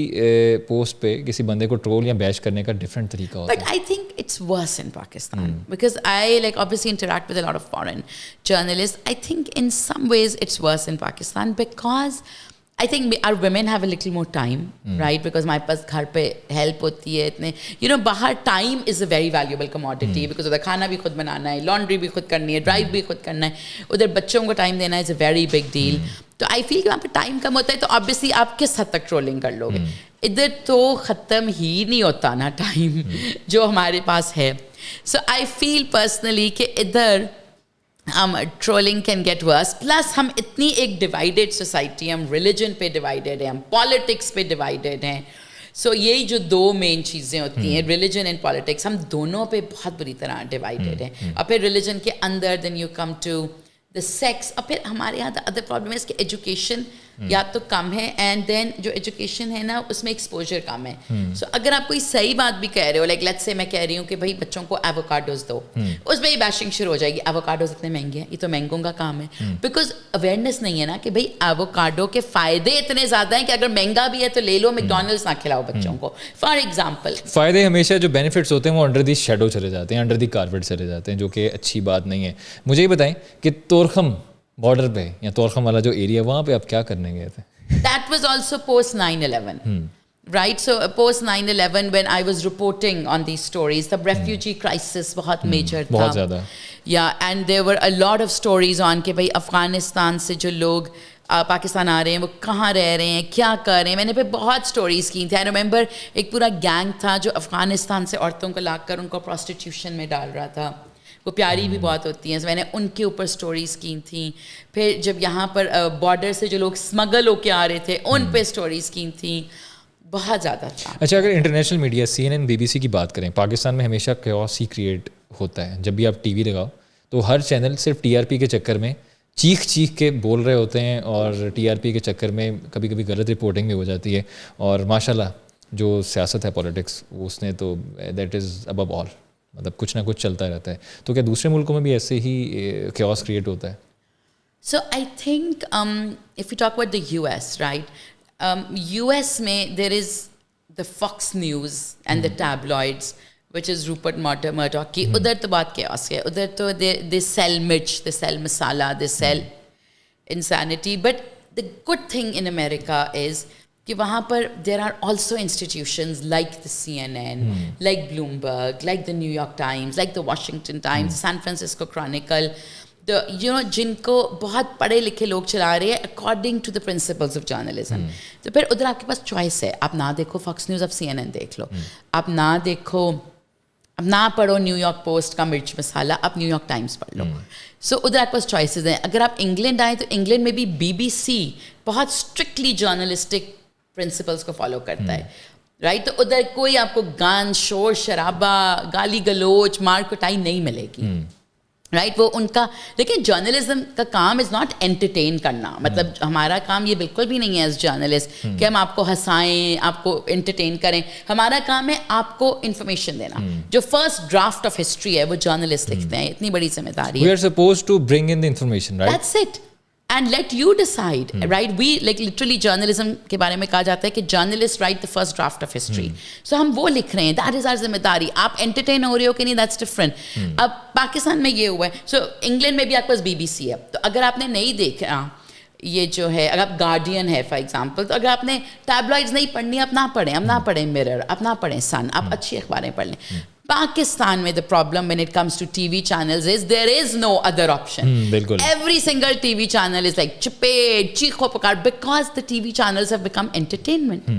पोस्ट पे किसी बंदे को ट्रोल या बैश करने का डिफरेंट तरीका होता है. But I think it's worse in Pakistan, because I like obviously interact with a lot of foreign journalist. I think in some ways it's worse in Pakistan because I think our women have a little more time, right? Because my पास घर पे help होती है इतने, बाहर time is a very valuable commodity, because उधर खाना भी खुद बनाना है, laundry भी खुद करनी है, drive भी खुद करना है, उधर बच्चों को time देना is a very big deal. तो I feel कि वहाँ पे time कम होता है, तो obviously आप किस हद तक trolling कर लोगे? इधर तो ख़त्म ही नहीं होता ना time जो हमारे पास है. So I feel personally कि इधर trolling can get worse. Plus हम इतनी एक डिवाइडेड सोसाइटी, हम रिलीजन पे डिवाइडेड हैं, हम पॉलिटिक्स पे डिवाइडेड हैं. सो यही जो 2 मेन चीज़ें होती हैं, रिलीजन एंड पॉलिटिक्स, हम दोनों पे बहुत बुरी तरह डिवाइडेड हैं. और फिर रिलीजन के अंदर then you come to the sects, और फिर हमारे यहाँ द अदर प्रॉब्लम है कि एजुकेशन یا تو کم ہے, اینڈ دین جو ایجوکیشن ہے نا اس میں ایکسپوجر کم ہے. سو اگر آپ کوئی صحیح بات بھی کہہ رہے ہو, لائک لیٹس سے میں کہہ رہی ہوں کہ بھائی بچوں کو ایووکاڈوز دو, اس میں ہی بیشنگ شروع ہو جائے گی, ایووکاڈوز اتنے مہنگے ہیں, یہ تو مہنگوں کا کام ہے, بیکاز اویئرنیس نہیں ہے نا کہ بھائی ایووکاڈو کے فائدے اتنے زیادہ ہیں کہ اگر مہنگا بھی ہے تو لے لو, میکڈونلڈس نہ کھلاؤ بچوں کو فار ایگزامپل. فائدے ہمیشہ جو بینیفٹس ہوتے ہیں وہ انڈر دی شیڈو چلے جاتے ہیں, انڈر دی کارپیٹ چلے جاتے ہیں, جو کہ اچھی بات نہیں ہے. مجھے یہ بتائیں کہ تورخم بارڈر پہ یا تورخم والا جو ایریا وہاں پہ آپ کیا کرنے گئے تھے؟ That was also post 9/11. Right, so post 9/11 when I was reporting on these stories, the refugee crisis بہت major تھا, بہت زیادہ. Yeah, and there were a lot of stories on کہ بھائی افغانستان سے جو لوگ پاکستان آ رہے ہیں وہ کہاں رہ رہے ہیں, کیا کر رہے ہیں. میں نے پہ بہت اسٹوریز کی تھیں. آئی ریممبر ایک پورا گینگ تھا جو افغانستان سے عورتوں کو لا کر ان کو پروسٹیٹیوشن میں ڈال رہا تھا. وہ پیاری بھی بہت ہوتی ہیں, میں نے ان کے اوپر اسٹوریز کی تھیں. پھر جب یہاں پر بارڈر سے جو لوگ اسمگل ہو کے آ رہے تھے ان پہ اسٹوریز کی تھیں, بہت زیادہ تھا. اچھا, اگر انٹرنیشنل میڈیا CNN BBC کی بات کریں, پاکستان میں ہمیشہ کیوس ہی کریٹ ہوتا ہے. جب بھی آپ TV لگاؤ تو ہر چینل صرف TRP کے چکر میں چیخ کے بول رہے ہوتے ہیں, اور TRP کے چکر میں کبھی کبھی غلط رپورٹنگ بھی ہو جاتی ہے. اور ماشاءاللہ جو سیاست ہے پولیٹکس, اس نے تو دیٹ از ابو آل, مطلب کچھ نہ کچھ چلتا رہتا ہے. تو کیا دوسرے ملکوں میں بھی ایسے ہی کیوس کریٹ ہوتا ہے؟ So I think if you talk about the US, right, US میں there is the Fox News and the tabloids which is Rupert Murdoch کی, ادھر تو بات کیوس ہے. ادھر تو they sell مرچ, they sell masala, they sell insanity. But the good thing in America is کہ وہاں پر there are also institutions like the CNN, like Bloomberg, like the New York Times, like the Washington Times, the San Francisco Chronicle, جن کو بہت پڑھے لکھے لوگ چلا رہے ہیں according to the principles of journalism. تو پھر ادھر آپ کے پاس چوائس ہے, آپ نہ دیکھو فاکس نیوز, آپ CNN دیکھ لو, آپ نہ دیکھو, اب نہ پڑھو نیو یارک پوسٹ کا مرچ مسالہ, آپ نیو یارک ٹائمس پڑھ لو. سو ادھر آپ کے پاس چوائسیز ہیں. اگر آپ انگلینڈ آئیں تو انگلینڈ میں بھی BBC بہت اسٹرکٹلی جرنلسٹک پرنسپلس کو فالو کرتا ہے, رائٹ. تو ادھر کوئی آپ کو گان, شور شرابہ, گالی گلوچ, مار کٹائی نہیں ملے گی, رائٹ. وہ ان کا, لیکن جرنلزم کا کام از ناٹ انٹرٹین کرنا, مطلب ہمارا کام یہ بالکل بھی نہیں ہے ایز جرنلسٹ کہ ہم آپ کو ہنسائیں, آپ کو انٹرٹین کریں. ہمارا کام ہے آپ کو انفارمیشن دینا. جو فرسٹ ڈرافٹ آف ہسٹری ہے وہ جرنلسٹ لکھتے ہیں, اتنی بڑی ذمہ داری ہے. We are supposed to bring in the information, right? That's it. And let you decide, right? We like literally journalism کے بارے میں کہا جاتا ہے کہ journalists write the first draft of history. So ہم وہ لکھ رہے ہیں, that is our ذمہ داری. آپ entertain ہو رہے ہو کہ نہیں, that's different. اب پاکستان میں یہ ہوا ہے, so انگلینڈ میں بھی آپ کے پاس BBC ہے. تو اگر آپ نے نہیں دیکھا یہ جو ہے, اگر آپ گارڈین ہے فار ایگزامپل, تو اگر آپ نے ٹیبلائڈز نہیں پڑھنی, آپ نہ پڑھیں. آپ نہ پڑھیں مرر, آپ نہ پڑھیں سن, آپ اچھی اخباریں پڑھ لیں. پاکستان میں the problem when it comes to TV channels is there is no other option. Every single TV channel is like chapet, cheekho pakar, because the TV channels have become entertainment.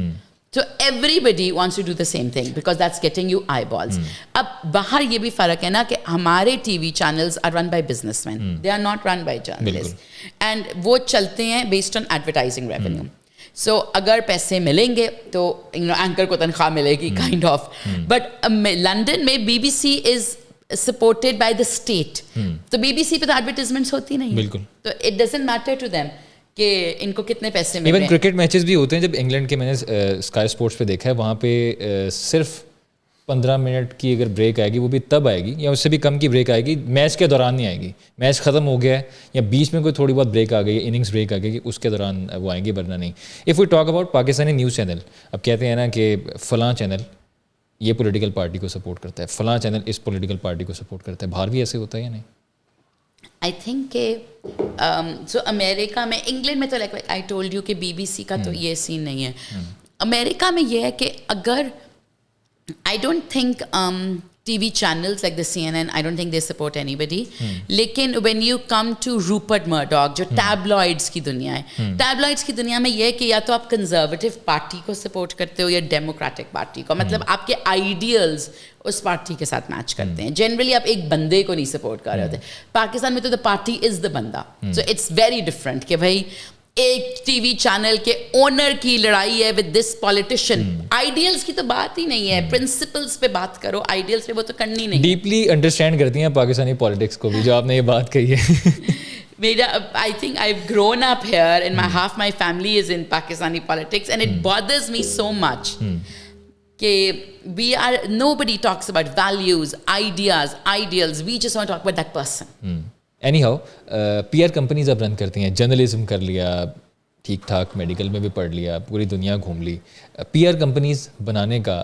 So everybody wants to do the same thing because that's getting you eyeballs. اب باہر یہ بھی فرق ہے نا کہ ہمارے TV channels are run by businessmen. They are not run by journalists. And وہ چلتے ہیں based on advertising revenue. سو اگر پیسے ملیں گے تو اینکر کو تنخواہ ملے گی کائنڈ آف. بٹ لنڈن میں BBC is supported by the state, تو BBC پہ تو ایڈورٹیزمنٹس ہوتی نہیں. بالکل. تو it doesn't matter to them کہ ان کو کتنے پیسے ملے. ایون کرکٹ میچز بھی ہوتے ہیں, جب انگلینڈ کے میں نے اسکائی اسپورٹس پہ دیکھا ہے, وہاں پہ صرف 15 منٹ کی اگر بریک آئے گی وہ بھی تب آئے گی, یا اس سے بھی کم کی بریک آئے گی, میچ کے دوران نہیں آئے گی. میچ ختم ہو گیا ہے یا بیچ میں کوئی تھوڑی بہت بریک آ گئی, اننگس بریک آ گئی, اس کے دوران وہ آئیں گی, ورنہ نہیں. If we talk about Pakistani news channel, اب کہتے ہیں نا کہ فلاں چینل یہ پولیٹیکل پارٹی کو سپورٹ کرتا ہے, فلاں چینل اس پولیٹیکل پارٹی کو سپورٹ کرتا ہے. باہر بھی ایسے ہوتا ہے یا نہیں؟ آئی تھنک کہ سو امریکہ میں, انگلینڈ میں تو لائک آئی ٹولڈ یو کہ BBC کا تو یہ سین نہیں ہے. امریکہ میں یہ ہے کہ اگر I don't think TV channels like the CNN, I don't think they support anybody. لیکن when you come to Rupert Murdoch, جو tabloids کی دنیا ہے, tabloids کی دنیا میں یہ ہے کہ یا تو آپ کنزرویٹو پارٹی کو سپورٹ کرتے ہو یا ڈیموکریٹک پارٹی کو, مطلب آپ کے آئیڈیلز اس پارٹی کے ساتھ میچ کرتے ہیں. جنرلی آپ ایک بندے کو نہیں سپورٹ کر رہے ہوتے. پاکستان میں تو دا پارٹی از دا بندہ, سو اٹس ویری ڈفرنٹ کہ بھائی ایک ٹی وی چینل کے اونر کی لڑائی ہے ود دس پولیٹیشین. آئیڈیلس کی تو بات ہی نہیں ہے, پرنسپلس پہ بات کرو, آئیڈیلس پہ وہ تو کرنی نہیں. ڈیپلی انڈرسٹینڈ کرتی ہیں پاکستانی پالیٹکس کو بھی, جو آپ نے یہ بات کہی ہے. I think I've grown up here and half my family is in Pakistani politics and it bothers me so much that nobody talks about values, ideals. We just want to talk about that person. Anyhow, PR companies आप run करती हैं, journalism कर लिया, ठीक ठाक medical में भी पढ़ लिया, पूरी दुनिया घूम ली. PR companies बनाने का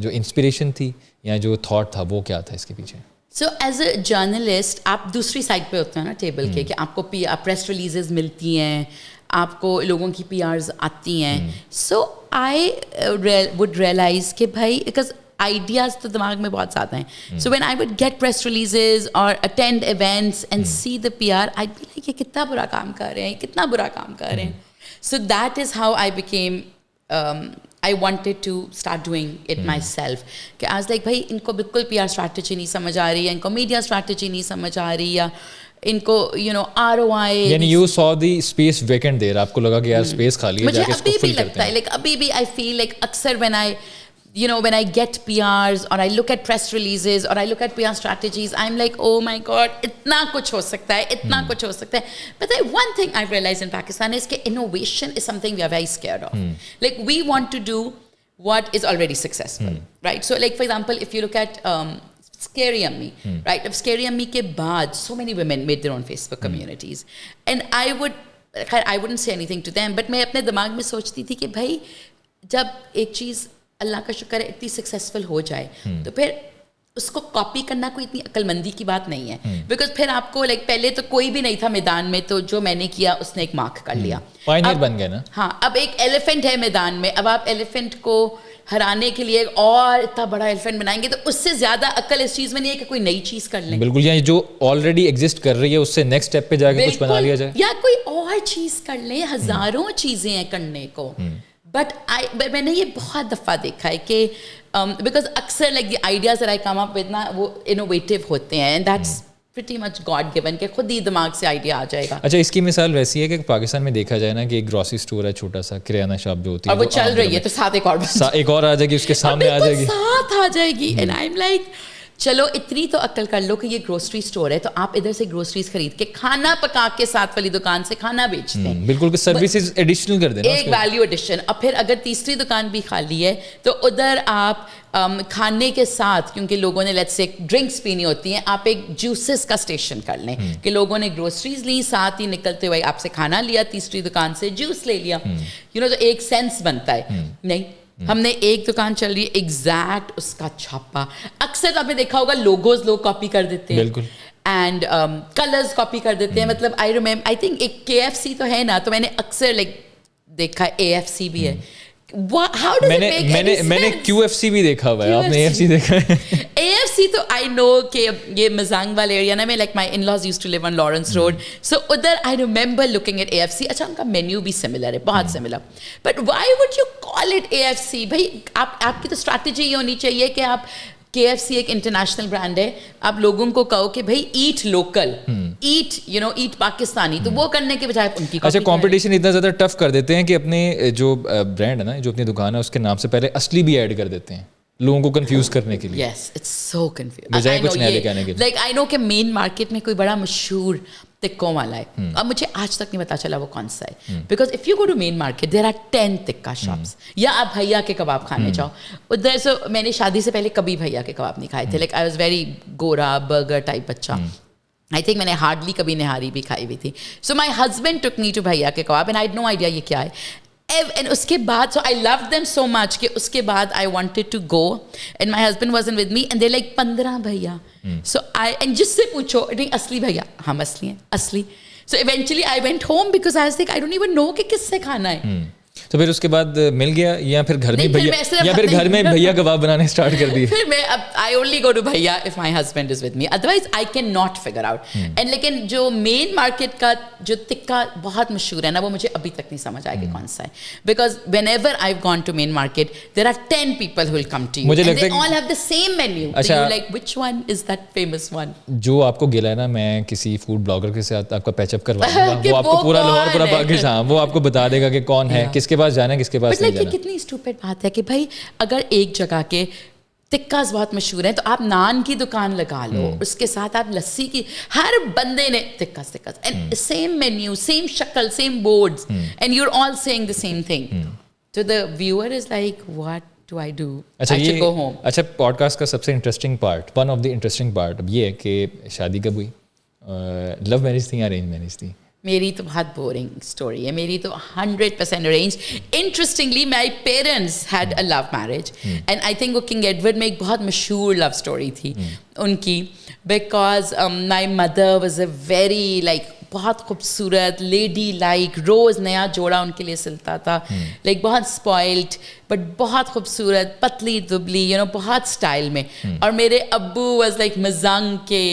जो इंस्पिरेशन थी या जो थॉट था वो क्या था इसके पीछे? So as a journalist, आप दूसरी साइड पे होते हैं ना टेबल के कि आपको प्रेस रिलीजेस मिलती हैं, आपको लोगों की PRs आती हैं. So I would realize कि भाई because ideas तो दिमाग में बहुत ज़्यादा हैं. So when I would get press releases or attend events and see the PR, I'd be like ये कितना बुरा काम कर रहे हैं, कितना बुरा काम कर रहे हैं. So that is how I became I wanted to start doing it myself. कि I was like भाई इनको बिल्कुल PR strategy नहीं समझ आ रही है, इनको media strategy नहीं समझ आ रही या इनको ROI. यानी you saw the space vacant there, आपको लगा कि यार space खाली है, जाके इसको fill करते हैं. Like अभी भी I feel like अक्सर when I get PRs or I look at press releases or I look at PR strategies, I'm like, oh my God, itna kuch ho sakta hai, itna kuch ho sakta hai. But the one thing I've realized in Pakistan is that innovation is something we are very scared of. Like we want to do what is already successful, right? So like for example, if you look at Scary Ammi, right? Of Scary Ammi ke baad, so many women made their own Facebook communities. And I wouldn't say anything to them, but मैं अपने दिमाग में सोचती थी कि भाई जब एक चीज़ अल्लाह का शुक्र है इतनी सक्सेसफुल हो जाए तो फिर उसको कॉपी करना कोई इतनी अक्लमंदी की बात नहीं है. बिकॉज फिर आपको लाइक पहले तो कोई भी नहीं था मैदान में, तो जो मैंने किया उसने एक मार्क कर लिया, पायनियर बन गए ना. हाँ, अब एक एलिफेंट है मैदान में, अब आप एलिफेंट को हराने के लिए और इतना बड़ा एलिफेंट बनाएंगे तो उससे ज्यादा अक्ल इस चीज में नहीं है कि कोई नई चीज कर लें. बिल्कुल, या जो ऑलरेडी एग्जिस्ट कर रही है उससे नेक्स्ट स्टेप पे जाके कुछ बना लिया जाए, या कोई और चीज कर लें. हजारों चीजें हैं करने को. बट मैंने ये बहुत दफ़ा देखा है कि बिकॉज अक्सर like the ideas that I come up with ना वो इनोवेटिव होते हैं and that's pretty much God given कि खुद ही दिमाग से आइडिया आ जाएगा. अच्छा, इसकी मिसाल वैसी है कि पाकिस्तान में देखा जाए ना कि एक ग्रॉसरी स्टोर है, छोटा सा किराना शॉप जो होती है, और वो चल रही है तो साथ एक और आ जाएगी, उसके सामने आ जाएगी, साथ आ जाएगी. एंड आई एम लाइक चलो इतनी तो अक्ल कर लो कि ये ग्रोसरी स्टोर है तो आप इधर से ग्रोसरीज खरीद के खाना पका के साथ वाली दुकान से खाना बेचते हैं. बिल्कुल, सर्विसेज एडिशनल कर देना, एक वैल्यू एडिशन. और फिर अगर तीसरी दुकान भी खाली है तो उधर आप खाने के साथ, क्योंकि लोगों ने लेट्स से ड्रिंक्स पीनी होती हैं, आप एक जूसेस का स्टेशन कर लें कि लोगों ने ग्रोसरीज ली, साथ ही निकलते हुए आपसे खाना लिया, तीसरी दुकान से जूस ले लिया. तो एक सेंस बनता है. नहीं, हमने एक दुकान चल रही है एग्जैक्ट उसका छापा. अक्सर आपने देखा होगा लोगोज लोग कॉपी कर देते हैं, बिल्कुल, एंड कलर्स कॉपी कर देते हैं. मतलब आई थिंक एक KFC तो है ना, तो मैंने अक्सर लाइक देखा AFC भी है. How does it make any sense? मैंने QFC भी देखा हुआ है. आपने AFC देखा है? AFC तो आई नो कि ये मजांग वाले एरिया ना में, like my in laws used to live on Lawrence road, so उधर I remember looking at AFC. अच्छा, उनका मेन्यू भी सिमिलर है, बहुत similar. But why would you call it AFC? भाई आपकी तो स्ट्रैटेजी ये होनी चाहिए कि आप KFC एक इंटरनेशनल ब्रांड है, आप लोगों को कहो कि भाई ईट लोकल, ईट पाकिस्तानी, तो वो करने के बजाय उनकी. अच्छा, कंपटीशन इतना ज़्यादा टफ कर देते हैं कि अपने जो ब्रांड है ना, जो अपनी दुकान है उसके नाम से पहले असली भी ऐड कर देते हैं लोगों को कंफ्यूज करने के लिए. Yes, it's so confusing. बजाय कुछ नया लेके आने के लिए. Like I know कि मेन मार्केट में कोई बड़ा मशहूर टिक्कों वाला है, अब मुझे आज तक नहीं पता चला वो कौन सा है. Because if you go to main market there are 10 tikka shops. या आप भैया के कबाब खाने जाओ उधर. सो मैंने शादी से पहले कभी भैया के कबाब नहीं खाए थे. लाइक आई वॉज वेरी गोरा बर्गर टाइप बच्चा. आई थिंक मैंने हार्डली कभी निहारी भी खाई हुई थी. सो my husband took me too भैया के कबाब and I had no idea ये क्या है. And उसके बाद, so I loved them so much कि उसके बाद I wanted to go and my husband wasn't with me and they're like 15 भैया. So and जिससे पूछो नहीं असली भैया, हम असली हैं, असली. So eventually I went home because I was like I don't even know कि किससे खाना है. तो फिर उसके बाद मिल गया या फिर घर में भैया, या फिर घर में भैया कबाब बनाने स्टार्ट कर दिए? फिर मैं अब आई ओनली गो टू भैया if my husband is with me, otherwise I can not figure out. And लेकिन जो मेन मार्केट का जो टिक्का बहुत मशहूर है ना, वो मुझे अभी तक नहीं समझ आया कि कौन सा है. Because whenever I have gone to main market there are 10 people who will come to you and they all have the same menu. अच्छा, you like which one is that famous one? जो आपको गिला है ना, मैं किसी food blogger के साथ आपका पैचअप करवाऊंगा, वो आपको पूरा लाहौर पूरा पाकिस्तान वो आपको बता देगा कि कौन है, किसके पास जाना है, किसके पास नहीं जाना. कितनी स्टूपिड बात है कि भाई अगर एक जगह के टिक्कास बहुत मशहूर हैं, तो आप नान की दुकान लगा लो, उसके साथ आप लस्सी की, हर बंदे ने tikkas and same menu, same शक्ल, same boards, and you are all saying the same thing. तो the viewer is like what do I do, I should go home. अच्छा, पॉडकास्ट का सबसे interesting part, one of the interesting part अब ये है कि शादी कब हुई, लव मैरिज थी या अरेंज मैरिज थी? मेरी तो बहुत बोरिंग स्टोरी है. मेरी तो 100% arrange. Interestingly my parents had a love marriage, and I think वो किंग एडवर्ड में एक बहुत मशहूर लव स्टोरी थी उनकी, because my mother was a very like बहुत खूबसूरत लेडी लाइक, रोज़ नया जोड़ा उनके लिए सिलता था, लाइक बहुत स्पॉइल्ड बट बहुत खूबसूरत, पतली दुबली, यू नो, बहुत स्टाइल में. और मेरे अब्बू वॉज लाइक मजंग के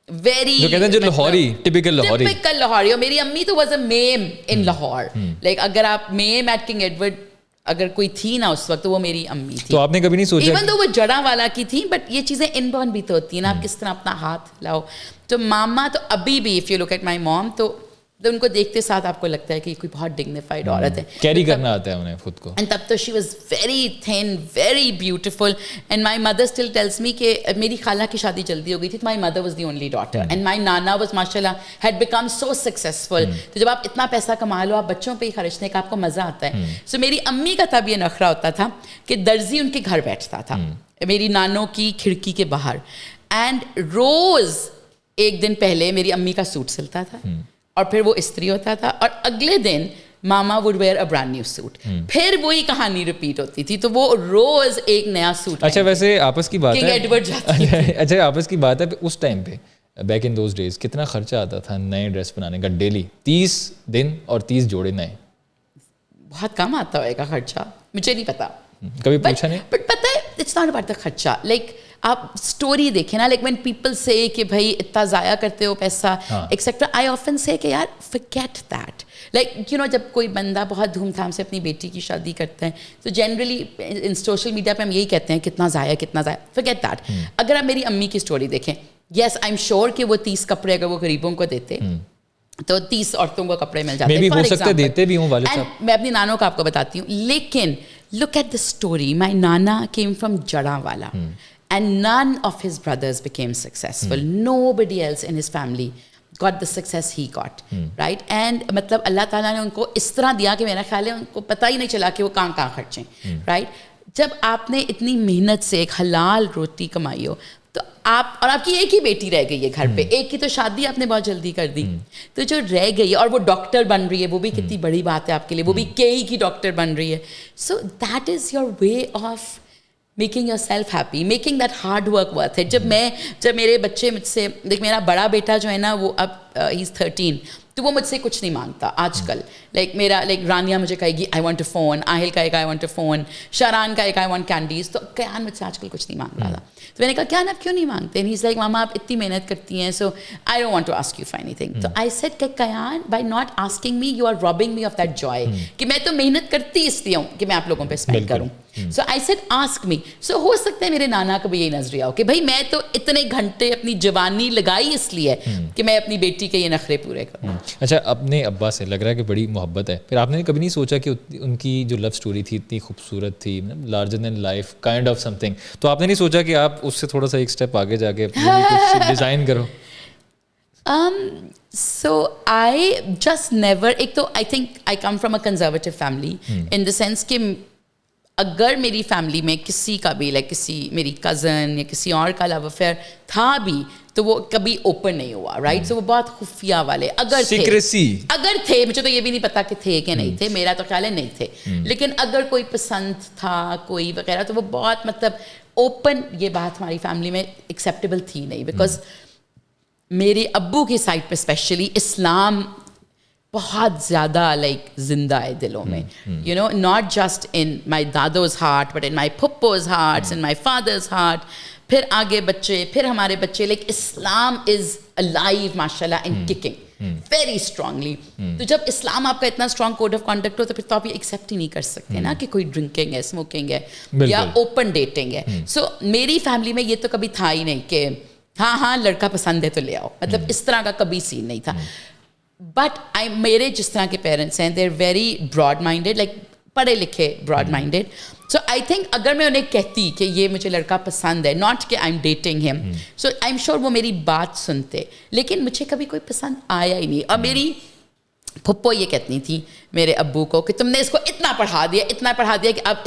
वेरी, जो कहते हैं जो लाहौरी, टिपिकल लाहौरी. और मेरी अम्मी तो was a ma'am in Lahore. Like अगर आप मेम एट किंग एडवर्ड अगर कोई थी ना उस वक्त, तो वो मेरी अम्मी थी. तो आपने कभी नहीं सोचा, इवन तो वो जड़ा वाला की थी, बट ये चीज़ें इनबॉर्न भी तो होती हैं ना, आप किस तरह अपना हाथ लाओ. तो मामा तो अभी भी, if you look at my mom, तो उनको देखते साथ आपको लगता है कि कोई बहुत डिग्निफाइड औरत है, कैरी करना आता है उन्हें खुद को. एंड तब तो she was very thin, very beautiful. And my mother still tells me कि मेरी खाला की शादी जल्दी हो गई थी, तो my mother was the only daughter, and my Nana was माशाल्लाह हैड बिकम सो सक्सेसफुल. तो जब आप इतना पैसा कमा लो, आप बच्चों पे ही खर्चने का आपको मज़ा आता है. सो मेरी अम्मी का तब ये नखरा होता था कि दर्जी उनके घर बैठता था मेरी नानों की खिड़की के बाहर, एंड रोज़ एक दिन पहले मेरी अम्मी का सूट सिलता था, और फिर वो इस्त्री होता था, और अगले दिन मामा would wear a brand new suit. फिर वही कहानी रिपीट होती थी. तो वो रोज एक नया सूट. अच्छा, वैसे आपस की बात है, एडवर्ड जाती थी. अच्छा, आपस की बात है, उस टाइम पे बैक इन दोज डेज कितना खर्चा आता था नए ड्रेस बनाने का डेली? 30 दिन और 30 जोड़े नए. बहुत कम आता होगा खर्चा, मुझे नहीं पता, कभी पूछा नहीं. बट पता है, इट्स नॉट अबाउट द खर्चा. लाइक आप स्टोरी देखें ना, लाइक व्हेन पीपल से कि भाई इतना ज़ाया करते हो पैसा एक्सेट्रा, आई ऑफन से कि यार forget that. Like you no, जब कोई बंदा बहुत धूमधाम से अपनी बेटी की शादी करता है, तो जनरली इन सोशल मीडिया पे हम यही कहते हैं कितना ज़ाया, फॉरगेट दैट. अगर आप मेरी अम्मी की स्टोरी देखें, येस आई एम श्योर कि वो 30 कपड़े अगर वो गरीबों को देते तो 30 औरतों को कपड़े मिल जाते. हो सकते देते भी हूँ वाले साहब. मैं अपनी नानों का आपको बताती हूँ, लेकिन look at the story. My nana came from Jadawala, and none of his brothers became successful. Nobody else in his family got the success he got, right? And मतलब अल्लाह ताला ने उनको इस तरह दिया कि मेरा ख्याल है उनको पता ही नहीं चला कि वो कहाँ खर्चें, right? जब आपने इतनी मेहनत से एक हलाल रोटी कमाई हो, तो आप, और आपकी एक ही बेटी रह गई है घर पे, एक की तो शादी आपने बहुत जल्दी कर दी, तो जो रह गई है, और वो डॉक्टर बन रही है, वो भी कितनी बड़ी बात है आपके लिए, वो भी केई की डॉक्टर बन रही है. So that is your way of making your self happy, making that hard work worth it. जब मेरे बच्चे मुझसे, देख मेरा बड़ा बेटा जो है ना, वो अब ही इज़ 13, तो वो मुझसे कुछ नहीं मांगता आजकल. लाइक रानिया मुझे कहेगी I want a phone, Aahil कहेगा आई वांट अ फ़ोन, शारान कहेगा आई वांट कैंडीज़. तो कयान मुझसे आजकल कुछ नहीं मांग रहा था. तो मैंने कहा क्या आप क्यों नहीं मांगते? एंड ही इज़ लाइक मामा आप इतनी मेहनत करती हैं, so I don't want to ask you for anything. तो आई सेड कि कयान by not asking me you are robbing me of that joy, कि मैं तो मेहनत करती इसलिए हूँ कि मैं आप लोगों पर स्पेंड करूँ. सो आई सेड आस्क मी. सो हो सकता है मेरे नाना का भी यही नजरिया हो कि भाई मैं तो इतने घंटे अपनी जवानी लगाई इसलिए कि मैं अपनी बेटी के ये नखरे पूरे करूँ. अच्छा, अपने अब्बा से लग रहा है कि बड़ी मोहब्बत है, फिर आपने कभी नहीं सोचा कि उनकी जो लव स्टोरी थी इतनी खूबसूरत थी, larger than life kind of something, तो आपने नहीं सोचा कि आप उससे थोड़ा सा एक स्टेप आगे जाके कुछ डिज़ाइन करो? So I just never, एक तो I think I come from a conservative family in the sense कि अगर मेरी फैमिली में किसी का भी लाइक किसी मेरी कज़न या किसी और का लव अफेयर था भी, तो वो कभी ओपन नहीं हुआ, राइट? सो वो बहुत खुफिया वाले अगर थे, मुझे तो ये भी नहीं पता कि थे कि नहीं थे, मेरा तो ख्याल है नहीं थे, लेकिन अगर कोई पसंद था कोई वगैरह, तो वो बहुत मतलब ओपन, ये बात हमारी फैमिली में एक्सेप्टेबल थी नहीं, बिकॉज मेरे अब्बू की साइड पे स्पेशली इस्लाम बहुत ज़्यादा लाइक जिंदा है दिलों में, you know, not just in my दादोज हार्ट बट इन माई पुप्पोज hearts, in my father's heart, फिर आगे बच्चे, फिर हमारे बच्चे, लाइक इस्लाम इज़ अलाइव माशाल्लाह एंड किकिंग वेरी स्ट्रांगली. तो जब इस्लाम आपका इतना स्ट्रॉन्ग कोड ऑफ कॉन्डक्ट हो, तो फिर तो आप ये एक्सेप्ट ही नहीं कर सकते ना कि कोई ड्रिंकिंग है, स्मोकिंग है या ओपन डेटिंग है. सो मेरी फैमिली में ये तो कभी था ही नहीं कि हाँ लड़का पसंद है तो ले आओ, मतलब इस तरह का कभी सीन नहीं था. बट मेरे जिस तरह के पेरेंट्स हैं, they are very broad minded, like पढ़े लिखे broad minded, So I think अगर मैं उन्हें कहती कि ये मुझे लड़का पसंद है, not कि I'm dating him, so I'm sure वो मेरी बात सुनते, लेकिन मुझे कभी कोई पसंद आया ही नहीं. और मेरी फुप्पो ये कहती थी मेरे अब्बू को कि तुमने इसको इतना पढ़ा दिया कि अब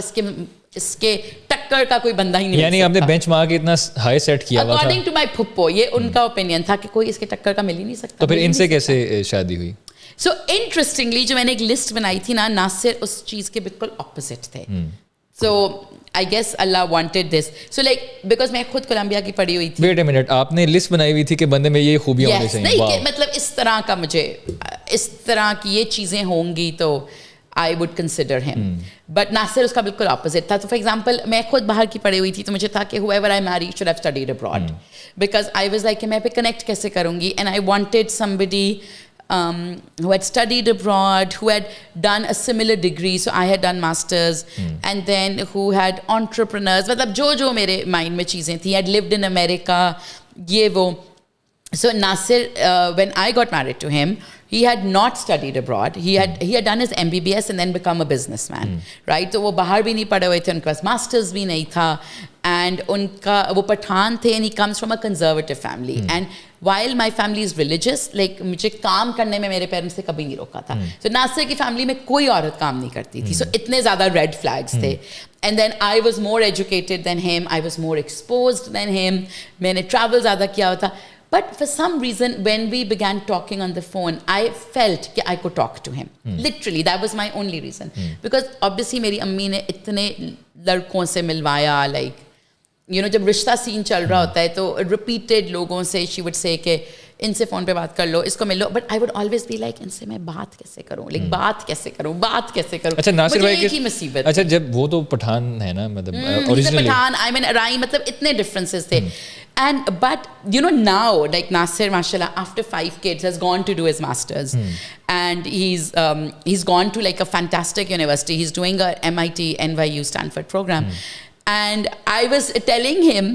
इसके टक्कर का कोई बंदा ही नहीं. यानी आपने बेंचमार्क इतना हाई सेट किया हुआ था. अकॉर्डिंग टू माय फुप्पो ये उनका ओपिनियन था कि कोई इसके टक्कर का मिल ही नहीं सकता. तो फिर इनसे कैसे शादी हुई? सो इंटरेस्टिंगली जो मैंने एक लिस्ट बनाई थी ना, नासिर उस चीज़ के बिल्कुल ऑपोजिट थे. सो आई गेस अल्लाह wanted this. So like because मैं खुद कोलंबिया की पढ़ी हुई थी. वेट अ मिनट, आपने लिस्ट बनाई हुई थी कि बंदे में ये खूबियां होनी चाहिए? नहीं कि मतलब इस तरह का, मुझे इस तरह की ये चीज़ें होंगी तो I would consider him. But Nasir उसका बिल्कुल ऑपोजिट था. तो फॉर एग्जाम्पल मैं खुद बाहर की पढ़ी हुई थी, तो मुझे था कि whoever I marry should have studied abroad. Because I was like कि मैं पे कनेक्ट कैसे करूँगी, and I wanted somebody who had studied abroad, who had done a similar degree. So I had done masters, and then who had entrepreneurs. मतलब जो मेरे mind में चीज़ें थी. Had lived in America, ये वो. So Nasir, when I got married to him, he had not studied abroad. He had done his MBBS and then become a businessman, right? तो वो बाहर भी नहीं पढ़े हुए थे, उनके पास masters भी नहीं था, and उनका वो पठान थे, and he comes from a conservative family. And while my family is religious, like मुझे काम करने में मेरे पेरेंट्स ने कभी नहीं रोका था. So नासिर की फैमिली में कोई औरत काम नहीं करती थी. So इतने ज़्यादा red flags थे. And then I was more educated than him. I was more exposed than him. मैंने travel ज़्यादा किया हुआ था. But for some reason, when we began talking on the phone, I felt that I could talk to him. Literally, that was my only reason. Because obviously, मेरी अम्मी ने इतने लड़कों से मिलवाया, like, you know, जब रिश्ता सीन चल रहा होता है, तो repeated लोगों से she would say कि इनसे फ़ोन पे बात कर लो, इसको मिल लो. But I would always be like, इनसे मैं बात कैसे करूँ? Like, बात कैसे करूँ? अच्छा, नासिर भाई की मुसीबत. अच्छा, जब वो तो पठान है ना, मतलब originally Pathan, I mean, Arai, मतलब इतने differences थे. But you know, now like Nasir, mashallah, after 5 kids has gone to do his masters, and he's gone to like a fantastic university. He's doing a MIT NYU Stanford program, and I was telling him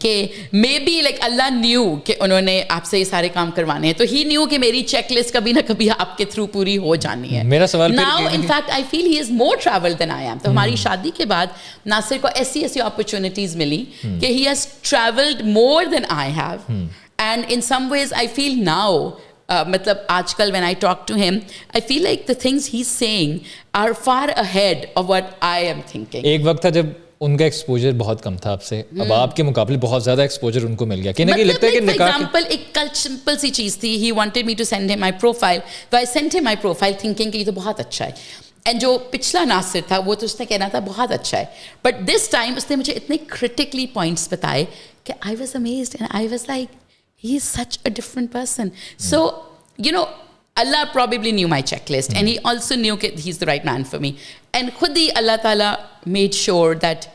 कि may be like Allah new कि उन्होंने आपसे ये सारे काम करवाने हैं, तो ही न्यू कि मेरी चेकलिस्ट कभी ना कभी आपके थ्रू पूरी हो जानी है. मेरा सवाल now in fact I feel he is more travel than I am. तो हमारी शादी के बाद नासिर को ऐसी अपॉर्चुनिटीज मिली कि he has travelled more than I have, and in some ways I feel now मतलब आजकल when I talk to him, I feel like the things he's saying are far ahead of what I am thinking. एक वक्त था जब उनका exposure बहुत कम था आपसे, अब आपके मुकाबले बहुत ज़्यादा एक्सपोजर उनको मिल गया. मतलब लगता है कि निकाह एग्जांपल एक कल सिंपल सी चीज़ थी. He wanted me to send him my profile, तो I sent him my profile thinking कि ये तो बहुत अच्छा है. एंड जो पिछला नासिर था वो तो उसने कहना था बहुत अच्छा है, बट दिस टाइम उसने मुझे इतने क्रिटिकली पॉइंट्स बताए कि I was amazed and I was like he is such a different person. So you know, Allah probably knew my checklist, and he also knew that he's the right man for me. And khud hi Allah Ta'ala made sure that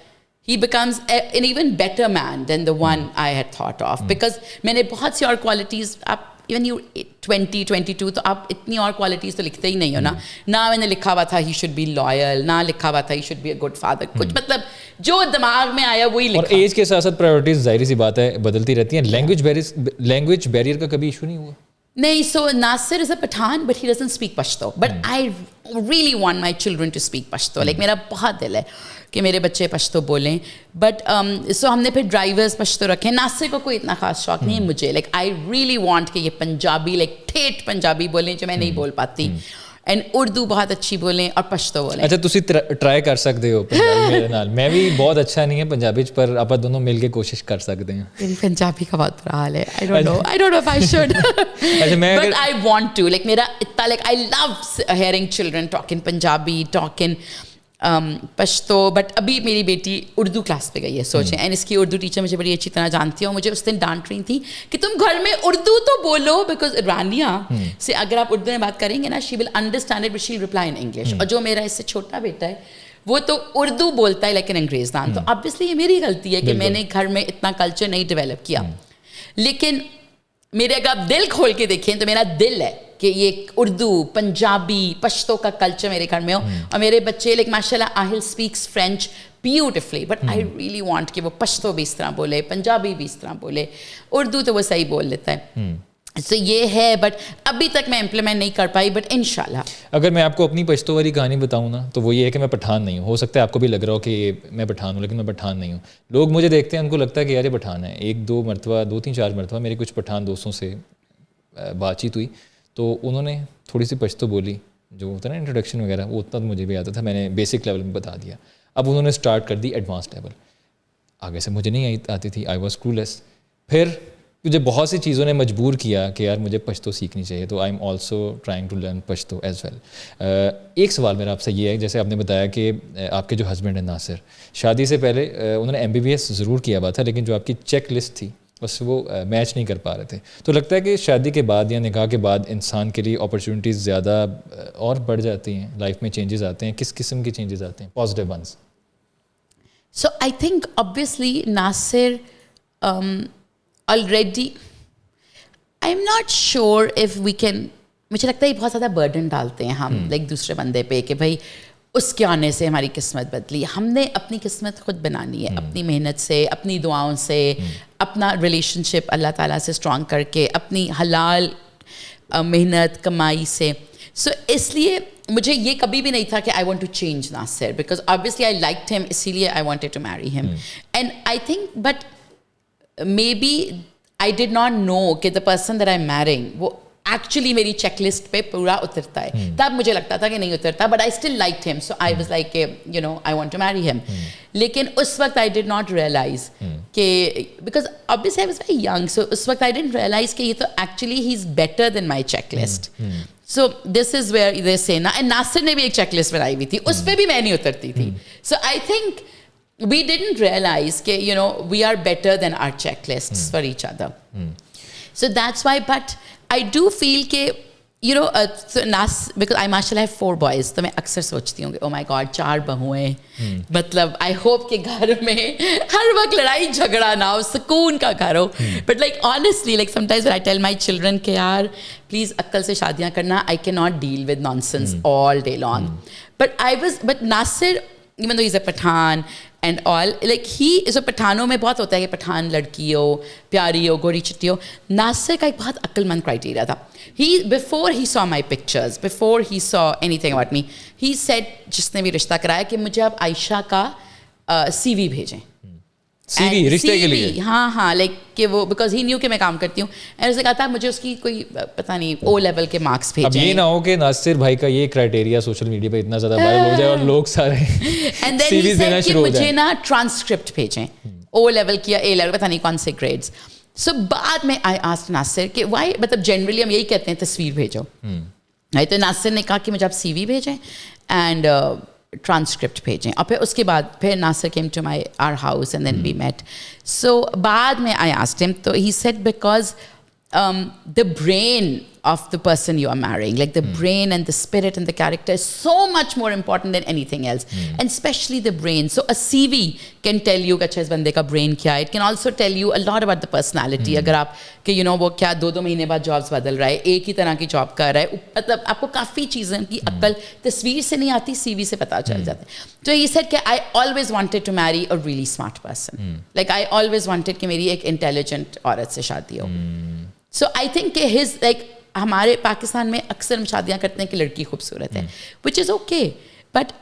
he becomes an even better man than the one I had thought of. Because मैंने बहुत सी और qualities, आप even you 20-22 तो आप इतनी और qualities तो लिखते ही नहीं हो ना. ना मैंने लिखा हुआ था he should be loyal, ना लिखा हुआ था he should be a good father. कुछ मतलब जो दिमाग में आया वही लिखा. और एज के साथ साथ प्रायोरिटीज जाहिर सी बात है बदलती रहती हैं. लैंग्वेज बैरियर का कभी इशू नहीं हुआ? नहीं. So Nasir is a Pathan, but he doesn't speak Pashto. But I really want my children to speak Pashto. Like मेरा बहुत दिल है कि मेरे बच्चे पश्तो बोलें. But so हमने फिर ड्राइवर्स पश्तो रखे. नासिर को कोई इतना खास शौक नहीं है मुझे. Like I really want कि ये पंजाबी, like ठेठ पंजाबी बोलें जो मैं नहीं बोल पाती. एंड उर्दू बहुत अच्छी बोलें और पश्तो बोलें. अच्छा, ਤੁਸੀਂ ट्राई कर सकते हो पंजाबी मेरे नाल. मैं भी बहुत अच्छा नहीं है पंजाबी च, पर आप दोनों मिलके कोशिश कर सकते हैं. मेरी पंजाबी का बहुत बुरा हाल है. I don't know if I should, but I want to. Like मेरा इतना, like I love hearing children talk in Punjabi, talk in Pashto. But अभी मेरी बेटी उर्दू क्लास पे गई है, सोचें. एंड इसकी उर्दू टीचर मुझे बड़ी अच्छी तरह जानती है. मुझे उस दिन डांट रही थी कि तुम घर में उर्दू तो बोलो, बिकॉज रानिया से अगर आप उर्दू में बात करेंगे ना, she will understand it but she will reply in English. और जो मेरा इससे छोटा बेटा है वो तो उर्दू बोलता है लेकिन अंग्रेज दान. तो ऑब्वियसली ये मेरी गलती है कि मैंने घर में इतना कल्चर नहीं डेवलप किया. लेकिन मेरे अगर आप दिल खोल के देखें तो मेरा दिल है कि ये उर्दू, पंजाबी, पश्तो का कल्चर मेरे घर में हो. और मेरे बच्चे लाइक माशाल्लाह Aahil speaks French beautifully, but I really want कि वो पश्तो भी इस तरह बोले, पंजाबी भी इस तरह बोले. उर्दू तो वो सही बोल लेता है. So ये है, but अभी तक मैं implement नहीं कर पाई, but इंशाल्लाह. अगर मैं आपको अपनी पश्तो वाली कहानी बताऊँ ना, तो वो ये है कि मैं पठान नहीं हूँ. हो सकता है आपको भी लग रहा हो कि मैं पठान हूँ, लेकिन मैं पठान नहीं हूँ. लोग मुझे देखते हैं, उनको लगता है कि यार ये पठान है. 2-3-4 मरतबा मेरे कुछ पठान दोस्तों से बातचीत हुई, तो उन्होंने थोड़ी सी पश्तो बोली, जो होता है ना इंट्रोडक्शन वगैरह, वो उतना तो मुझे भी आता था, मैंने बेसिक लेवल में बता दिया. अब उन्होंने स्टार्ट कर दी एडवांस लेवल. आगे से मुझे नहीं आती थी, आई वॉज क्लूलेस. फिर मुझे बहुत सी चीज़ों ने मजबूर किया कि यार मुझे पश्तो सीखनी चाहिए, तो I am also trying to learn Pashto as well. एक सवाल मेरा आपसे ये है, जैसे आपने बताया कि आपके जो हस्बैंड हैं नासिर, शादी से पहले उन्होंने MBBS ज़रूर किया हुआ था, लेकिन जो आपकी चेक लिस्ट थी बस वो मैच नहीं कर पा रहे थे. तो लगता है कि शादी के बाद या निकाह के बाद इंसान के लिए अपॉर्चुनिटीज़ ज़्यादा और बढ़ जाती हैं, लाइफ में चेंजेस आते हैं. किस किस्म के चेंजेस आते हैं, positive once? So I think obviously Nasir already, I'm not sure if we can, मुझे लगता है बहुत ज़्यादा बर्डन डालते हैं हम लाइक दूसरे बंदे पे कि भाई उसके आने से हमारी किस्मत बदली. हमने अपनी किस्मत खुद बनानी है, अपनी मेहनत से, अपनी दुआओं से, अपना रिलेशनशिप अल्लाह ताला से स्ट्रॉन्ग करके, अपनी हलाल मेहनत कमाई से. सो इसलिए मुझे ये कभी भी नहीं था कि I want to change Nasir, because obviously I liked him, इसीलिए I wanted to marry him. And I think but maybe I did not know कि the person that I am marrying वो एक्चुअली मेरी checklist पे पूरा उतरता है. तब मुझे लगता था कि नहीं उतरता, but I still liked him, so I was like you know I want to marry him. लेकिन उस वक्त आई डिड नॉट रियलाइज कि because obviously I was very young, so उस वक्त आई डिडंट रियलाइज कि ये तो actually he is better than my checklist. So this is where they say ना, एंड नासिर ने भी एक चेकलिस्ट बनाई हुई थी, उस पर भी मैं नहीं उतरती थी. So I think we didn't realize that, you know, we are better than our checklists for each other. So that's why, but I do feel that, you know, because I mashallah have 4 boys, तो मैं अक्सर सोचती हूँ कि oh my God 4 बहुएं, मतलब I hope कि घर में हर वक्त लड़ाई झगड़ा ना हो, सुकून का घर हो. But like honestly, like sometimes when I tell my children कि यार please अक्ल से शादियाँ करना, I cannot deal with nonsense all day long. But Nasir, even though he's a Pathan and all, like he is a पठानों में बहुत होता है कि पठान लड़की हो, प्यारी हो, गोरी चिट्टी हो. नासिर का एक बहुत अक्लमंद क्राइटेरिया था. Before he saw my pictures, before he saw anything about me, he said, जिसने भी रिश्ता कराया, कि मुझे आप आयशा का CV भेजें. CV रिश्ते के लिए? हाँ हाँ, लाइक कि वो बिकॉज ही न्यू कि मैं काम करती हूँ, और उसने कहा था मुझे उसकी कोई पता नहीं O लेवल के मार्क्स भेजें. अब ये ना हो कि नासिर भाई का ये क्राइटेरिया सोशल मीडिया पे इतना ज़्यादा वायरल हो जाए और लोग सारे CVs देना शुरू हो जाए. मुझे ना ट्रांसक्रिप्ट भेजें, O लेवल की या A लेवल, पता नहीं कौन से ग्रेड्स. सो बाद में आई आस्क्ड नासिर कि वाई, मतलब जनरली हम यही कहते हैं तस्वीर भेजो. तो नासिर ने कहा कि मुझे आप CV भेजें एंड ट्रांसक्रिप्ट भेजें. और फिर उसके बाद फिर Nasir came to my our house and then we met. So बाद में आई आस्क्ड हिम, तो he said because the brain of the person you are marrying, like the brain and the spirit and the character is so much more important than anything else, and especially the brain. So a CV can tell you कि अच्छा इस बंदे का brain क्या है. It can also tell you a lot about the personality. अगर आप कि you know वो क्या 2-2 महीने बाद jobs बदल रहा है, एक ही तरह की job कर रहा है, मतलब आपको काफ़ी चीज़ों की अक्ल तस्वीर से नहीं आती, CV से पता चल जाता है. तो he said कि I always wanted to marry a really smart person. Like I always wanted कि मेरी एक intelligent औरत से शादी हो. So I think कि his like हमारे पाकिस्तान में अक्सर हम शादियाँ करते हैं कि लड़की खूबसूरत है, which is okay, but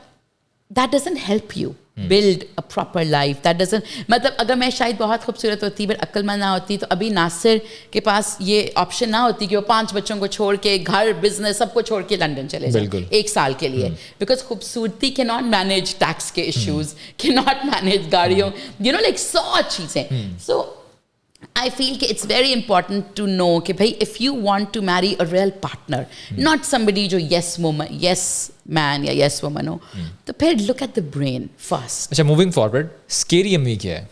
that doesn't help you build a proper life. That doesn't, मतलब अगर मैं शायद बहुत खूबसूरत होती बट अक्लमंद ना होती, तो अभी नासिर के पास ये ऑप्शन ना होती कि वो 5 बच्चों को छोड़ के घर, बिजनेस सबको छोड़ के लंदन चले जाए 1 साल के लिए. बिकॉज खूबसूरती कैन नॉट मैनेज टैक्स के इश्यूज, कैन नॉट मैनेज गाड़ियों, you know, like 100 चीज़ें. So I feel कि it's very important to know कि भाई if you want to marry a real partner, not somebody जो yes man या yes woman हो, तो फिर look at the brain first. अच्छा, moving forward, Scary Ammi क्या है?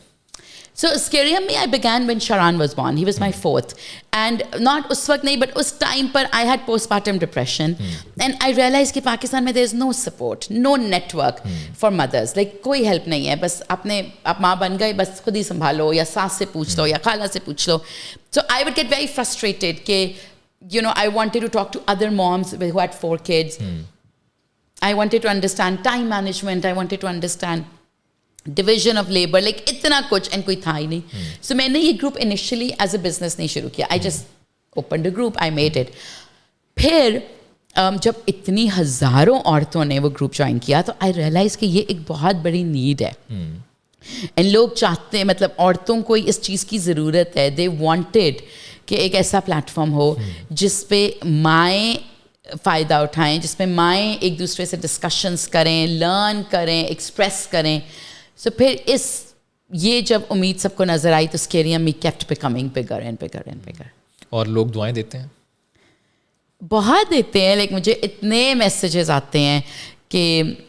So Scary Ammi I began when Sharan was born. He was my 4th, and not उस वक्त नहीं, but उस time पर I had postpartum depression, and I realized कि पाकिस्तान में there is no support, no network for mothers. Like कोई help नहीं है, बस आप माँ बन गए, बस खुद ही संभालो, या सास से पूछ लो या खाला से पूछ लो. So I would get very frustrated कि you know I wanted to talk to other moms who had 4 kids. I wanted to understand time management. I wanted to understand division of labour, like इतना कुछ, and कोई था ही नहीं. सो मैंने ये group initially as a business नहीं शुरू किया. I just opened a group, I made it. फिर जब इतनी हज़ारों औरतों ने वो ग्रुप ज्वाइन किया तो आई रियलाइज़ कि ये एक बहुत बड़ी नीड है. एंड लोग चाहते हैं, मतलब औरतों को इस चीज़ की ज़रूरत है. दे वांटेड कि एक ऐसा प्लेटफॉर्म हो जिस पे माएँ फ़ायदा उठाएं, जिसमें माएँ एक दूसरे से डिस्कशंस करें, लर्न करें, एक्सप्रेस करें. सो फिर ये जब उम्मीद सबको नज़र आई तो स्कैरी अम्मी kept becoming bigger and bigger and bigger. और लोग दुआएं देते हैं? बहुत देते हैं. लाइक मुझे इतने मैसेजेस आते हैं कि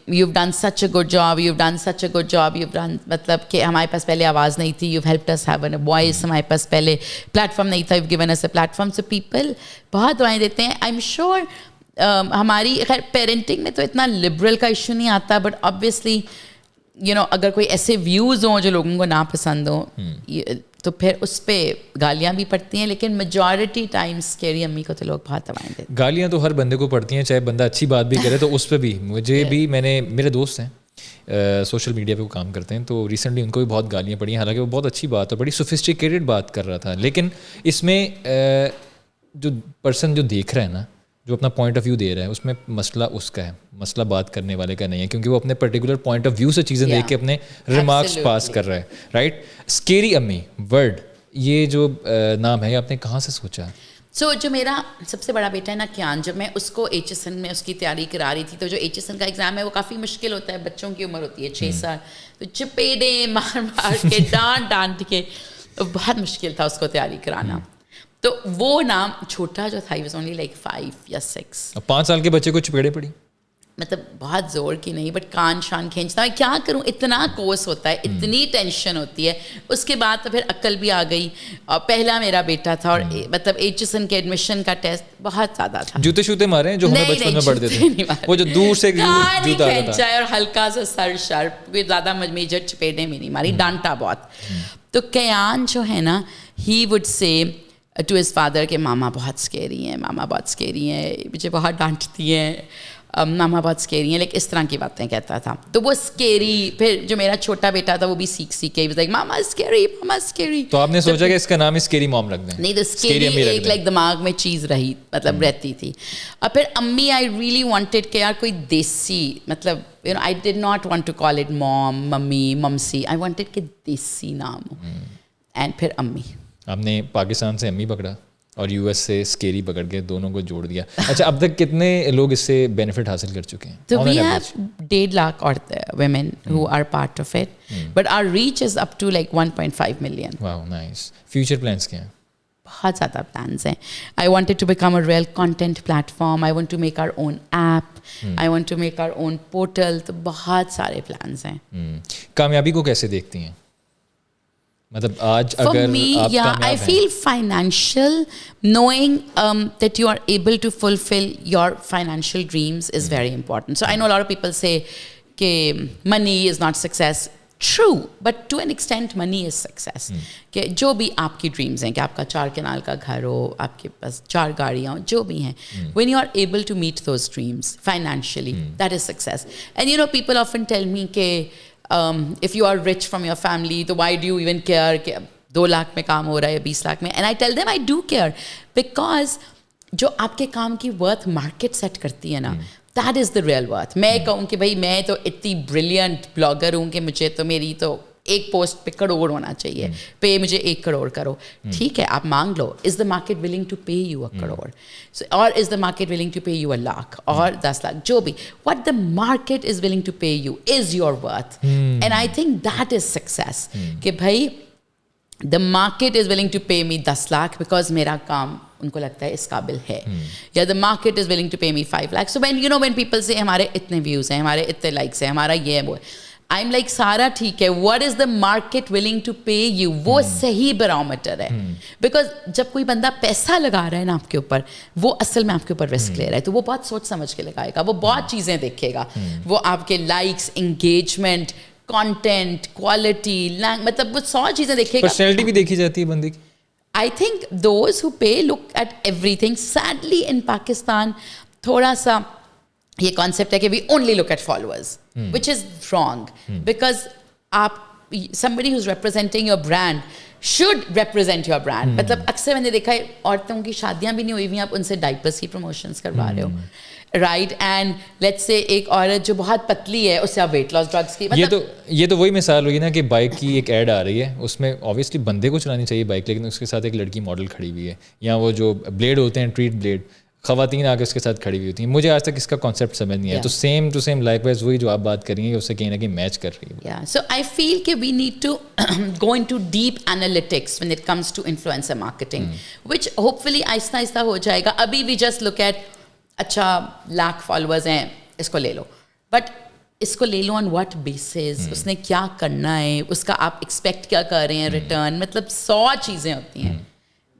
you've done such a good job, you've done such a good job, you've done, मतलब कि हमारे पास पहले आवाज़ नहीं थी, you've helped us have a voice, हमारे पास पहले प्लेटफॉर्म नहीं था, you've given us a platform. So people बहुत दुआएं देते हैं. I'm sure हमारी खैर पेरेंटिंग में तो इतना लिबरल का इशू नहीं आता, बट ऑब्वियसली अगर कोई ऐसे व्यूज़ हों जो लोगों को ना पसंद हो तो फिर उस पर गालियाँ भी पड़ती हैं. लेकिन मेजॉरिटी टाइम्स स्कैरी अम्मी को तो लोग बहुत दबाएं देते हैं. गालियाँ तो हर बंदे को पड़ती हैं, चाहे बंदा अच्छी बात भी करे तो उस पर भी. मुझे भी, मेरे दोस्त हैं सोशल मीडिया पे वो काम करते हैं, तो रिसेंटली उनको भी बहुत गालियाँ पड़ी हैं. हालांकि वो बहुत अच्छी बात और बड़ी सोफिस्टिकेटेड बात कर रहा था, लेकिन इसमें जो पर्सन जो देख रहा है ना, जो अपना पॉइंट ऑफ व्यू दे रहा है, उसमें मसला उसका है, मसला बात करने वाले का नहीं है, क्योंकि वो अपने पर्टिकुलर पॉइंट ऑफ व्यू से चीज़ें देख के अपने रिमार्क्स पास कर रहा है. राइट. स्कैरी अम्मी वर्ड, ये जो नाम है, ये आपने कहाँ से सोचा? जो मेरा सबसे बड़ा बेटा है ना कियान, जब मैं उसको HSN में उसकी तैयारी करा रही थी, तो जो HSN का एग्ज़ाम है वो काफ़ी मुश्किल होता है. बच्चों की उम्र होती है 6 साल, तो चपेड़े मार मार के डांट के बहुत मुश्किल था उसको तैयारी कराना. तो वो नाम छोटा जो था, वाज ओनली लाइक 5 या 6. 5 साल के बच्चे को चपेड़े पड़ी? मतलब बहुत ज़ोर की नहीं, बट कान शान खींचता है. क्या करूं, इतना कोर्स होता है, इतनी टेंशन होती है. उसके बाद तो फिर अक्ल भी आ गई. और पहला मेरा बेटा था, और मतलब HSN के एडमिशन का टेस्ट बहुत ज़्यादा था. जूते शूते मारे हैं जो हमें बचपन में पढ़ते थे, वो जो दूर से जूता खींचा और हल्का सा सर शार्प, कोई ज़्यादा मेजर चपेटे में नहीं मारी, डांटा बहुत. तो कियान जो है ना, he would say to his father के मामा बहुत स्कैरी हैं, मामा बहुत स्कैरी हैं, मुझे बहुत डांटती हैं, मामा बहुत स्कैरी हैं, लेकिन इस तरह की बातें कहता था. तो वो स्कैरी, फिर जो मेरा छोटा बेटा था वो भी सीख के लाइक मामा स्कैरी, मामा स्कैरी. तो आपने सोचा कि इसका नाम स्कैरी मॉम रख दें? नहीं, तो स्कैरी एक लाइक दिमाग में चीज़ रही, मतलब रहती थी. और फिर अम्मी, आई रियली वांटेड कि यार कोई देसी, मतलब I did not want to call it mom, mummy, mumsy. I wanted कि देसी नाम हो. एंड फिर अम्मी. आपने पाकिस्तान से अम्मी पकड़ा और US से स्कैरी पकड़ के दोनों को जोड़ दिया. अच्छा, अब तक कितने लोग इससे बेनिफिट हासिल कर चुके हैं? तो we have 1.5 lakh women who are part of it, but our reach is up to like 1.5 million. Wow, nice. Future plans क्या हैं? बहुत ज़्यादा plans हैं. I wanted to become a real content platform. I want to make our own app. I want to make our own portal. तो बहुत सारे plans हैं. कामयाबी को कैसे देखती हैं? मतलब आज अगर For me, yeah, I feel financial, knowing that you are able to fulfill your financial dreams is very important. So I know a lot of people say कि money is not success. True, but to an extent money is success. कि जो भी आपकी dreams हैं, कि आपका 4 कनाल का घर हो, आपके पास 4 गाड़ियाँ हो, जो भी हैं, when you are able to meet those dreams financially, that is success. And people often tell me कि if you are rich from your family, तो why do you even care कि 2 लाख में काम हो रहा है या 20 लाख में? And I tell them I do care, because जो आपके काम की worth market set करती है ना, that is the real worth. मैं कहूँ कि भाई मैं तो इतनी brilliant blogger हूँ कि मुझे तो मेरी तो एक पोस्ट पे करोड़ होना चाहिए, पे मुझे 1 करोड़ करो. ठीक है, आप मांग लो. Is the market willing to pay you 1 crore, और is the market willing to pay you 1 lakh और 10 लाख, जो भी. What the market is willing to pay you is your worth. And I think that is success, कि भाई the market is willing to pay me 10 lakh because मेरा काम उनको लगता है इस काबिल है, या the market is willing to pay me 5 lakh. So when people say हमारे इतने व्यूज़ हैं, हमारे इतने लाइक्स हैं, हमारा ये है वो है, I'm like सारा ठीक है, what is the market willing to pay you? वो सही barometer है. Because जब कोई बंदा पैसा लगा रहा है ना आपके ऊपर, वो असल में आपके ऊपर रिस्क ले रहा है, तो वो बहुत सोच समझ के लगाएगा, वो बहुत चीज़ें देखेगा. वो आपके लाइक्स, एंगेजमेंट, कंटेंट, क्वालिटी, मतलब वो 100 चीज़ें देखेगा. पर्सनैलिटी भी देखी जाती है बंदे की. I think those who pay look at everything. Sadly in Pakistan थोड़ा सा ये कॉन्सेप्ट है कि we only look at followers, which is wrong, because आप somebody who's representing your brand should represent your brand. मतलब अक्सर मैंने देखा है औरतों की शादियां भी नहीं हुई हुई, आप उनसे डाइपर्स की प्रमोशंस करवा रहे हो, राइट? एंड लेट्स से एक औरत जो बहुत पतली है उससे आप वेट लॉस ड्रग्स की, ये तो वही मिसाल हुई ना कि बाइक की एक ऐड आ रही है, उसमें ऑब्वियसली बंदे को चलानी चाहिए बाइक, लेकिन उसके साथ एक लड़की मॉडल खड़ी हुई है, या वो जो ब्लेड होते हैं ट्रीट ब्लेड, खवातीन आके उसके साथ खड़ी हुई होती हैं. मुझे आज तक इसका कॉन्सेप्ट समझ नहीं आया. तो सेम टू सेम लाइकवाइज वही जो आप बात कर रही हैं उससे कहीं ना कहीं मैच कर रही है. Yeah, so I feel कि we need to go into deep analytics when it comes to influencer marketing, which hopefully Aahista Aahista हो जाएगा. अभी we just look at अच्छा 1,00,000 फॉलोअर्स हैं, इसको ले लो, बट इसको ले लो ऑन व्हाट बेसिस, उसने क्या करना है, उसका आप एक्सपेक्ट क्या कर रहे हैं रिटर्न, मतलब 100 चीज़ें होती हैं.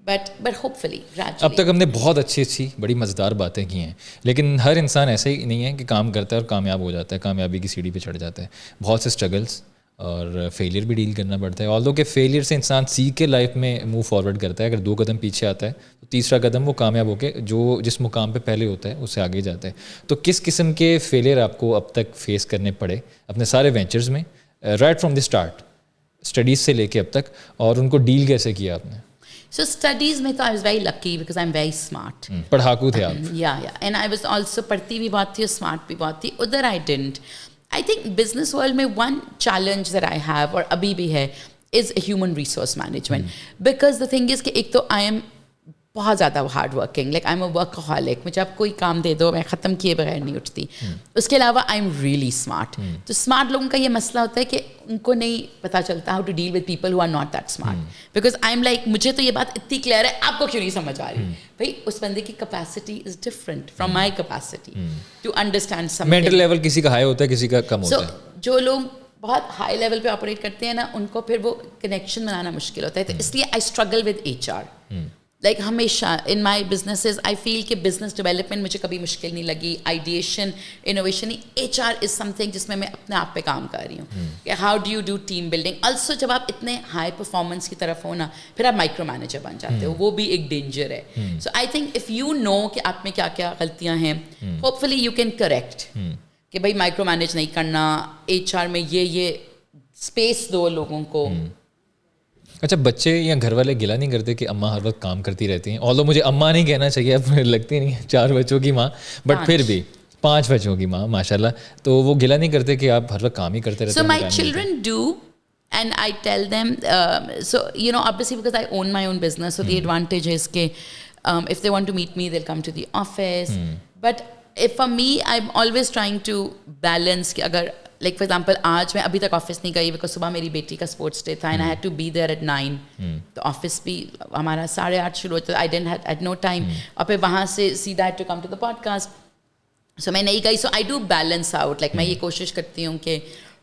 बट होपफुली अब तक हमने बहुत अच्छी बड़ी मज़ेदार बातें की हैं, लेकिन हर इंसान ऐसे ही नहीं है कि काम करता है और कामयाब हो जाता है, कामयाबी की सीढ़ी पे चढ़ जाता है. बहुत से स्ट्रगल्स और फेलियर भी डील करना पड़ता है. ऑल्दो के फेलियर से इंसान सीख के लाइफ में मूव फॉरवर्ड करता है. अगर 2 कदम पीछे आता है तो तीसरा कदम वो कामयाब होके जो जिस मुकाम पे पहले होता है उससे आगे जाता है. तो किस किस्म के फेलियर आपको अब तक फेस करने पड़े अपने सारे वेंचर्स में, right from the start, studies से लेके अब तक, और उनको डील कैसे किया आपने? So studies में तो I was very lucky because I'm very smart. पढ़ाकू थे आप? Yeah. And I was also पढ़ती भी बहुत थी और smart भी बहुत थी. उधर I didn't. I think business world में one challenge that I have, और अभी भी है, is human resource management. Because the thing is कि एक तो I am बहुत ज़्यादा hard working, like I am a workaholic. मुझे आप कोई काम दे दो मैं ख़त्म किए बगैर नहीं उठती. उसके अलावा आई एम रियली स्मार्ट. तो स्मार्ट लोगों का ये मसला होता है कि उनको नहीं पता चलता how to deal with people who are not that smart. Because I am like मुझे तो ये बात इतनी क्लियर है, आपको क्यों नहीं समझ आ रही? भाई उस बंदे की capacity is different from my capacity to understand something. Mental level किसी का हाई होता है, किसी का कम होता है. जो लोग बहुत हाई लेवल पे ऑपरेट करते हैं ना, उनको फिर वो कनेक्शन बनाना मुश्किल होता है. तो इसलिए I struggle with HR. Like हमेशा इन माई बिजनेसेस आई फील कि बिजनेस डेवलपमेंट मुझे कभी मुश्किल नहीं लगी, ideation innovation he. HR is something जिसमें मैं अपने आप पे काम कर रही हूँ. How do you do team building. Also जब आप इतने हाई परफॉर्मेंस की तरफ हो ना, फिर आप माइक्रो मैनेजर बन जाते हो, वो भी एक डेंजर है. So I think if you know कि आप में क्या क्या गलतियाँ हैं, होपफुली यू कैन करेक्ट कि भाई माइक्रो मैनेज नहीं करना, HR में ये स्पेस दो लोगों को. अच्छा, बच्चे या घर वाले गिला नहीं करते कि अम्मा हर वक्त काम करती रहती हैं? ऑल्दो मुझे अम्मा नहीं कहना चाहिए, अब लगती नहीं है 4 बच्चों की माँ, बट फिर भी 5 बच्चों की माँ माशाल्लाह. तो वो गिला नहीं करते कि आप हर वक्त काम ही करते रहते हैं? So my children do, and I tell them, so you know, obviously because I own my own business, so the advantage is कि if they want to meet me, they'll come to the office. But if for me, I'm always trying to balance कि अगर like for example आज मैं अभी तक office नहीं गई because सुबह मेरी बेटी का स्पोर्ट्स डे था and I had to be there at 9. तो ऑफिस भी हमारा 8:30 शुरू होता. I didn't had no time. और फिर वहाँ से सीधा to come to the podcast. So मैं नहीं गई. So I do balance out. Like मैं ये कोशिश करती हूँ कि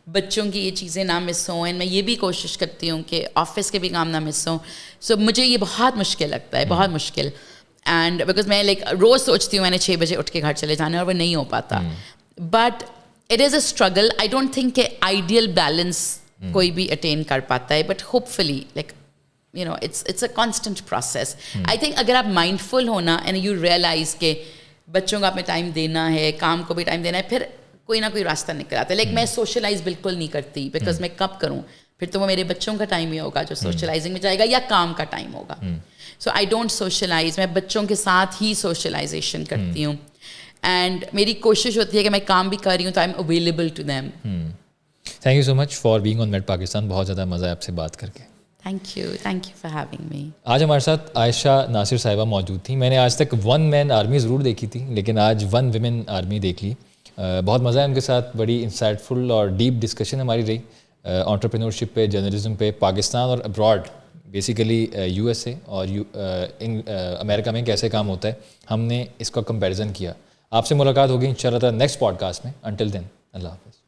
बच्चों की ये चीज़ें ना मिस हों, एंड मैं ये भी कोशिश करती हूँ कि ऑफिस के भी काम ना मिस हों. सो मुझे ये बहुत मुश्किल लगता है, बहुत मुश्किल. एंड बिकॉज मैं लाइक रोज़ सोचती हूँ मैंने 6 बजे उठ के घर चले जाना है, और वो नहीं हो पाता. But it is a struggle. I don't think कि आइडियल बैलेंस कोई भी अटेन कर पाता है, but hopefully like you no it's a constant process. I think अगर आप माइंडफुल होना एंड यू रियलाइज़ के बच्चों को आपने टाइम देना है, काम को भी टाइम देना है, फिर कोई ना कोई रास्ता निकल आता है. लाइक मैं सोशलाइज बिल्कुल नहीं करती बिकॉज मैं कब करूँ, फिर तो वो मेरे बच्चों का टाइम ही होगा जो सोशलाइजिंग में जाएगा, या काम का टाइम होगा. सो आई डोंट सोशलाइज. मैं बच्चों के साथ ही सोशलाइजेशन करती हूँ. एंड मेरी कोशिश होती है कि मैं काम भी कर रही हूँ तो I am available to them. Thank you so much for being on mate Pakistan. बहुत ज़्यादा मज़ा है आपसे बात करके. Thank you for having me. आज हमारे साथ आयशा नासिर साहिबा मौजूद थी. मैंने आज तक 1 मैन आर्मी ज़रूर देखी थी, लेकिन आज 1 विमेन आर्मी देख ली. बहुत मज़ा है उनके साथ. बड़ी इंसाइटफुल और डीप डिस्कशन हमारी रही एंटरप्रेन्योरशिप पे, जर्नलिज्म पे, पाकिस्तान और अब्रॉड, बेसिकली USA और अमेरिका में कैसे काम होता है. हमने इसका कंपैरिजन किया. आपसे मुलाकात होगी इंशाल्लाह नेक्स्ट पॉडकास्ट में. अंटिल देन, अल्लाह हाफ़िज़.